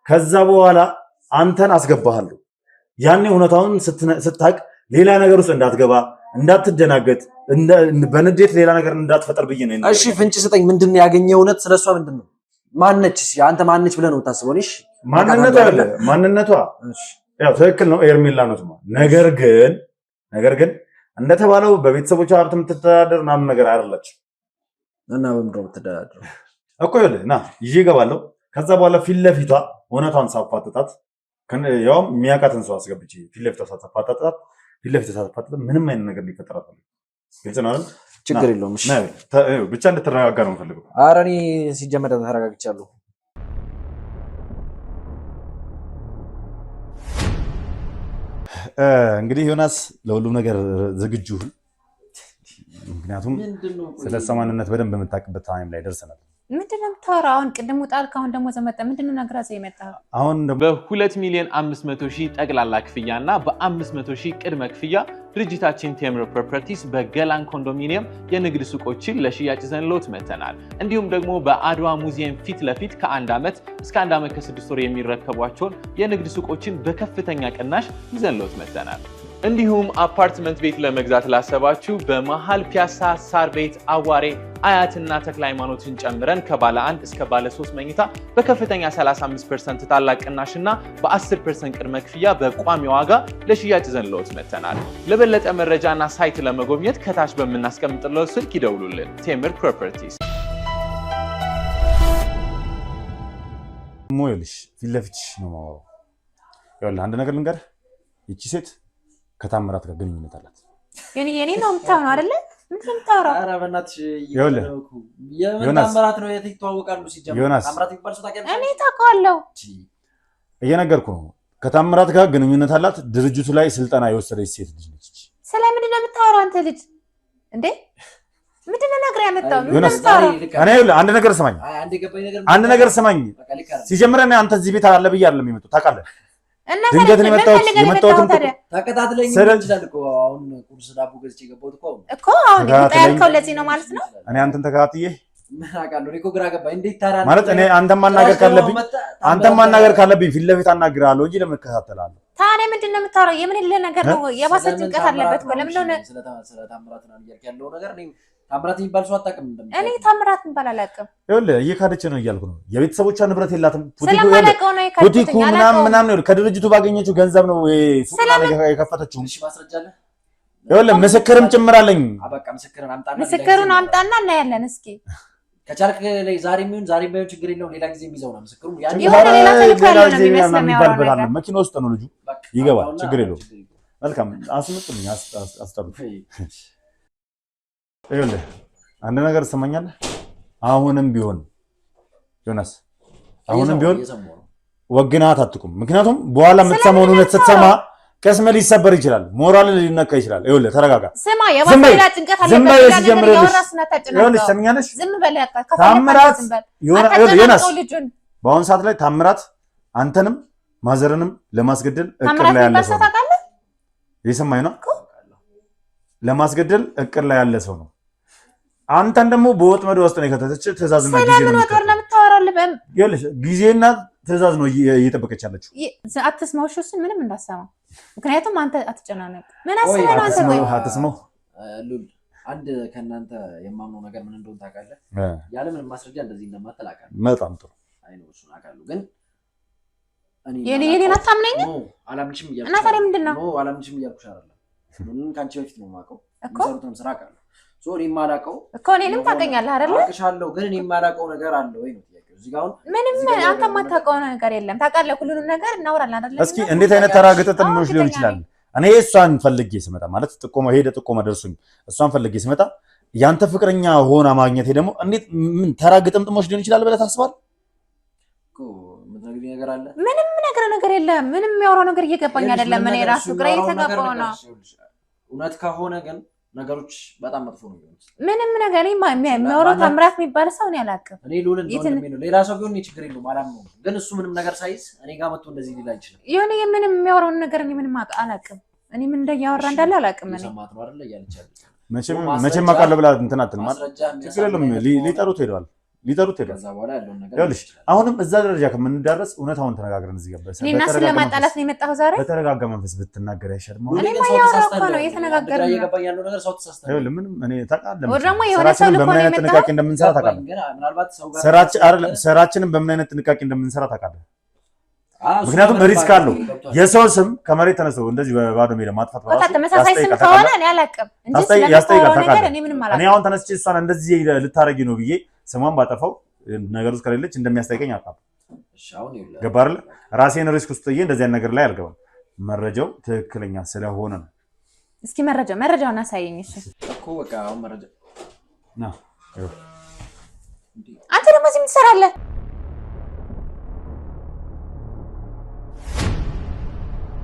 ከዛ በኋላ አንተን አስገባሃለሁ። ያኔ እውነታውን ስታቅ ሌላ ነገር ውስጥ እንዳትገባ፣ እንዳትደናገጥ፣ በንዴት ሌላ ነገር እንዳትፈጠር ብዬ ነው። እሺ ፍንጭ ስጠኝ። ምንድን ነው ያገኘው? እውነት ስለሷ ምንድን ነው? ማነች? አንተ ማነች ብለህ ነው የምታስበው? እሺ ማንነቷ ያው ትክክል ነው፣ ኤርሜላ ነው። ነገር ግን እንደተባለው በቤተሰቦቿ ሀብት የምትተዳደር ምናምን ነገር አይደለችም። እና በምንድን ነው የምትተዳደረው እኮ? ይኸውልህ ና ይዤ እገባለሁ። ከዛ በኋላ ፊት ለፊቷ እውነቷን ሳፋጥጣት፣ ያውም የሚያውቃትን ሰው አስገብቼ ፊት ለፊቷ ሳፋጥጣት፣ ምንም አይነት ነገር ሊፈጠራት ነው። ግልጽ ነው አይደል? ችግር የለውም። እሺ ብቻ እንድትረጋጋ ነው የምፈልገው። ኧረ እኔ ሲጀመር ተረጋግቻለሁ። እንግዲህ ዮናስ ለሁሉም ነገር ዝግጁ፣ ምክንያቱም ስለ እሷ ማንነት በደንብ የምታውቅበት ታይም ላይ ደርሰናል። ምንድን ነው የምታወራው? አሁን ቅድም ውጣል፣ ካሁን ደግሞ ዘመጣ። ምንድን ነው ነገር አዘ የመጣ? አሁን በ2,500,000 ጠቅላላ ክፍያና በ500,000 ቅድመ ክፍያ ድርጅታችን ቴምር ፕሮፐርቲስ በገላን ኮንዶሚኒየም የንግድ ሱቆችን ለሽያጭ ይዘንልዎት መጥተናል። እንዲሁም ደግሞ በአድዋ ሙዚየም ፊት ለፊት ከ1 ዓመት እስከ 1 ዓመት ከ6 ወር የሚረከቧቸውን የንግድ ሱቆችን በከፍተኛ ቅናሽ ይዘንልዎት መጥተናል። እንዲሁም አፓርትመንት ቤት ለመግዛት ላሰባችሁ በመሃል ፒያሳ፣ ሳር ቤት፣ አዋሬ፣ አያትና ተክለ ሃይማኖትን ጨምረን ከባለ 1 እስከ ባለ 3 መኝታ በከፍተኛ 35% ታላቅ ቅናሽና በ10% ቅድመ ክፍያ በቋሚ ዋጋ ለሽያጭ ይዘንልዎት መጥተናል። ለበለጠ መረጃና ሳይት ለመጎብኘት ከታች በምናስቀምጥለው ስልክ ይደውሉልን። ቴምር ፕሮፐርቲስ። ሞይልሽ ፊት ለፊትሽ ነው የማወራው። ይኸውልህ አንድ ነገር ልንገርህ፣ ይቺ ሴት ከታምራት ጋር ግንኙነት አላት። የኔ ነው የምታወራው አይደለ? ምንድን ነው የምታወራው? ኧረ በእናትሽ ይኸውልህ ታምራት ነው የተዋወቃሉ። ሲጀምር ታምራት ይባል ሰው ታውቂያለሽ? እኔ ታውቀዋለሁ። እየነገርኩህ ነው። ከታምራት ጋር ግንኙነት አላት። ድርጅቱ ላይ ስልጠና የወሰደች ሴት ልጅ ነች። ስለምንድን ነው የምታወራው አንተ ልጅ እንዴ? ምንድን ነው ነገር ያመጣው? እኔ አንድ ነገር ስማኝ፣ አንድ ነገር ስማኝ። ሲጀምር እኔ አንተ እዚህ ቤት አለ ብዬ አይደለም የመጣሁት ታውቃለህ። ድንገት ነው የመጣሁት። ተከታትለኝ ይችላል እኮ አሁን ቁርስ ዳቦ ገዝቼ የገባሁት እኮ አሁን ያልከው ለዚህ ነው ማለት ነው። እኔ አንተን ተከታትዬ ምን አውቃለሁ። እኔ እኮ ግራ ገባኝ። እንዴት ታራ ማለት እኔ አንተን ማናገር ካለብኝ ፊት ለፊት አናግራለሁ እንጂ ለምን እከታተላለሁ? ታዲያ ምንድን ነው የምታወራው? የምን የለ ነገር ነው። የባሰ ጭንቀት አለበት እኮ። ለምን ነው ስለ ታምራት ነው እያልክ ያለው ነገር? ታምራት የሚባል ሰው አታውቅም? እኔ ታምራት የሚባል አላውቅም። ይኸውልህ እየካደች ነው እያልኩ ነው። የቤተሰቦቿ ንብረት የላትም። ስለማላውቀው ነው ቡቲኩ ምናምን ከድርጅቱ ባገኘችው ገንዘብ ነው የከፈተችው። እሺ ማስረጃ አለ? ይኸውልህ ምስክርም ጭምራለኝ። በቃ ምስክሩን አምጣና እናያለን። እስኪ ከቻልክ ላይ ዛሬ ባይሆን ችግር የለውም። ሌላ ጊዜ የሚይዘው ነው ምስክሩን። መኪና ውስጥ ነው ልጁ፣ ይገባል። ችግር የለውም። መልካም አስመጡልኝ፣ አስጠሩት። ይኸውልህ አንድ ነገር ትሰማኛለህ? አሁንም ቢሆን ዮናስ፣ አሁንም ቢሆን ወግናት አትቁም። ምክንያቱም በኋላ የምትሰማውን እውነት ስትሰማ ቅስም ሊሰበር ይችላል፣ ሞራል ሊነካ ይችላል። ይኸውልህ ተረጋጋ። ስማ የባሰላ ጭንቀት አለበት። ይኸውልህ ትሰሚኛለሽ? ታምራት ዮናስ፣ በአሁኑ ሰዓት ላይ ታምራት አንተንም ማዘርንም ለማስገደል እቅድ ላይ ያለ ሰው ነው። እየሰማኝ ነው? ለማስገደል እቅድ ላይ ያለ ሰው ነው። አንተን ደግሞ በወጥመድ ውስጥ ነው የከተተች። ትዕዛዝና ጊዜ ነው የምታወራው። ጊዜና ትዕዛዝ ነው እየጠበቀች ያለችው። አትስማው። እሱን ምንም እንዳሰማ፣ ምክንያቱም አንተ አትጨናነቅ። ምን አስበህ ነው አንተ? ወይ አትስማው። ሉል አንድ ከእናንተ የማምነው ነገር ምን እንደሆነ ታውቃለህ? ያለ ምንም ማስረጃ እንደዚህ እንደማትል አውቃለሁ። በጣም ጥሩ። አይ ነው እሱን አውቃለሁ። ግን የኔን አታምነኝም? አላምንሽም እያልኩሽ እና ታዲያ ምንድን ነው? አላምንሽም እያልኩሽ አይደለም። ምንም ከአንቺ በፊት ነው የማውቀው። የሚሰሩትንም ስራ አውቃለሁ። እኔ የማላውቀው እኮ እኔንም ታውቀኛለህ አይደለ? አውቅሻለሁ፣ ግን እኔ የማላውቀው ነገር አለ ወይ ነው ጥያቄው። እዚህ ጋር አሁን ምንም አንተ የማታውቀው ነገር የለም። ታውቃለህ፣ ሁሉንም ነገር እናወራለን አይደለ? እስኪ እንዴት አይነት ተራግጠጥሞች ሊሆን ይችላል? እኔ እሷን ፈልጌ ስመጣ ማለት ጥቆማ ደርሶኝ እሷን ፈልጌ ስመጣ ያንተ ፍቅረኛ ሆና ማግኘቴ ደግሞ እንዴት ምን ተራ ግጥምጥሞች ሊሆን ይችላል ብለህ ታስባለህ? ምንም ነገር አለ? ምንም ነገር የለም። ምንም የሚያወራው ነገር እየገባኝ አይደለም። እኔ ራሱ ግራ እየተጋባሁ ነው። እውነት ከሆነ ግን ነገሮች በጣም መጥፎ ነው። ምንም ነገር የሚያወራው ታምራት የሚባል ሰው ነው ያላቀም። እኔ ሉልን ነው ሌላ ሰው ቢሆን ችግር የለውም አላምነውም። ግን እሱ ምንም ነገር ሳይዝ እኔ ጋር መጥቶ እንደዚህ ሊላ ይችላል። የሆነ ምንም የሚያወራውን ነገር እኔ ምንም አላቅም። እኔ ምን እንደያወራ እንዳለ አላቅም። እኔ ሰማት ነው አይደል እያለች ያለች መቼም አውቃለሁ ብላ እንትን አትልም ማለት ችግር የለውም። ሊጠሩት ሄደዋል። ከዛ በኋላ ያለው ነገር ይኸውልሽ፣ አሁንም እዛ ደረጃ ከምንዳረስ እውነታውን ተነጋግረን እዚህ ገባሽ። እኔና ስለማጣላት ነው የመጣው ዛሬ። በተረጋጋ መንፈስ ብትናገር አይሻልም? እኔ ማያወራው እኮ ነው የተነጋገርን ነው። እየገባኝ ያለው ነገር ሰው ተሳስተህ ይኸውልህ፣ ምንም እኔ ታውቃለህ፣ ደግሞ የሆነ ሰው ልኮ ነው የመጣው። ጥንቃቄ እንደምንሰራ ታውቃለህ። ስራችንን በምን አይነት ጥንቃቄ እንደምንሰራ ታውቃለህ። ምክንያቱም ሪስክ አለው። የሰው ስም ከመሬት ተነስተው እንደዚህ በባዶ ሜዳ ማጥፋት በራሱ ተመሳሳይ ስም ከሆነ እኔ አላውቅም እንጂ ስለማውራው ነገር እኔ ምንም አላውቅም። እኔ አሁን ተነስቼ እሷን እንደዚህ ልታረጊ ነው ብዬ ስሟን ባጠፋው ነገር ውስጥ ከሌለች እንደሚያስጠይቀኝ አውቃለሁ። ገባህ አይደል? ራሴን ሪስክ ውስጥ ጥዬ እንደዚህ አይነት ነገር ላይ አልገባም። መረጃው ትክክለኛ ስለሆነ ነው። እስኪ መረጃውን አሳየኝ። እሺ እኮ በቃ አሁን መረጃ አንተ ደግሞ እዚህ ምን ትሰራለህ?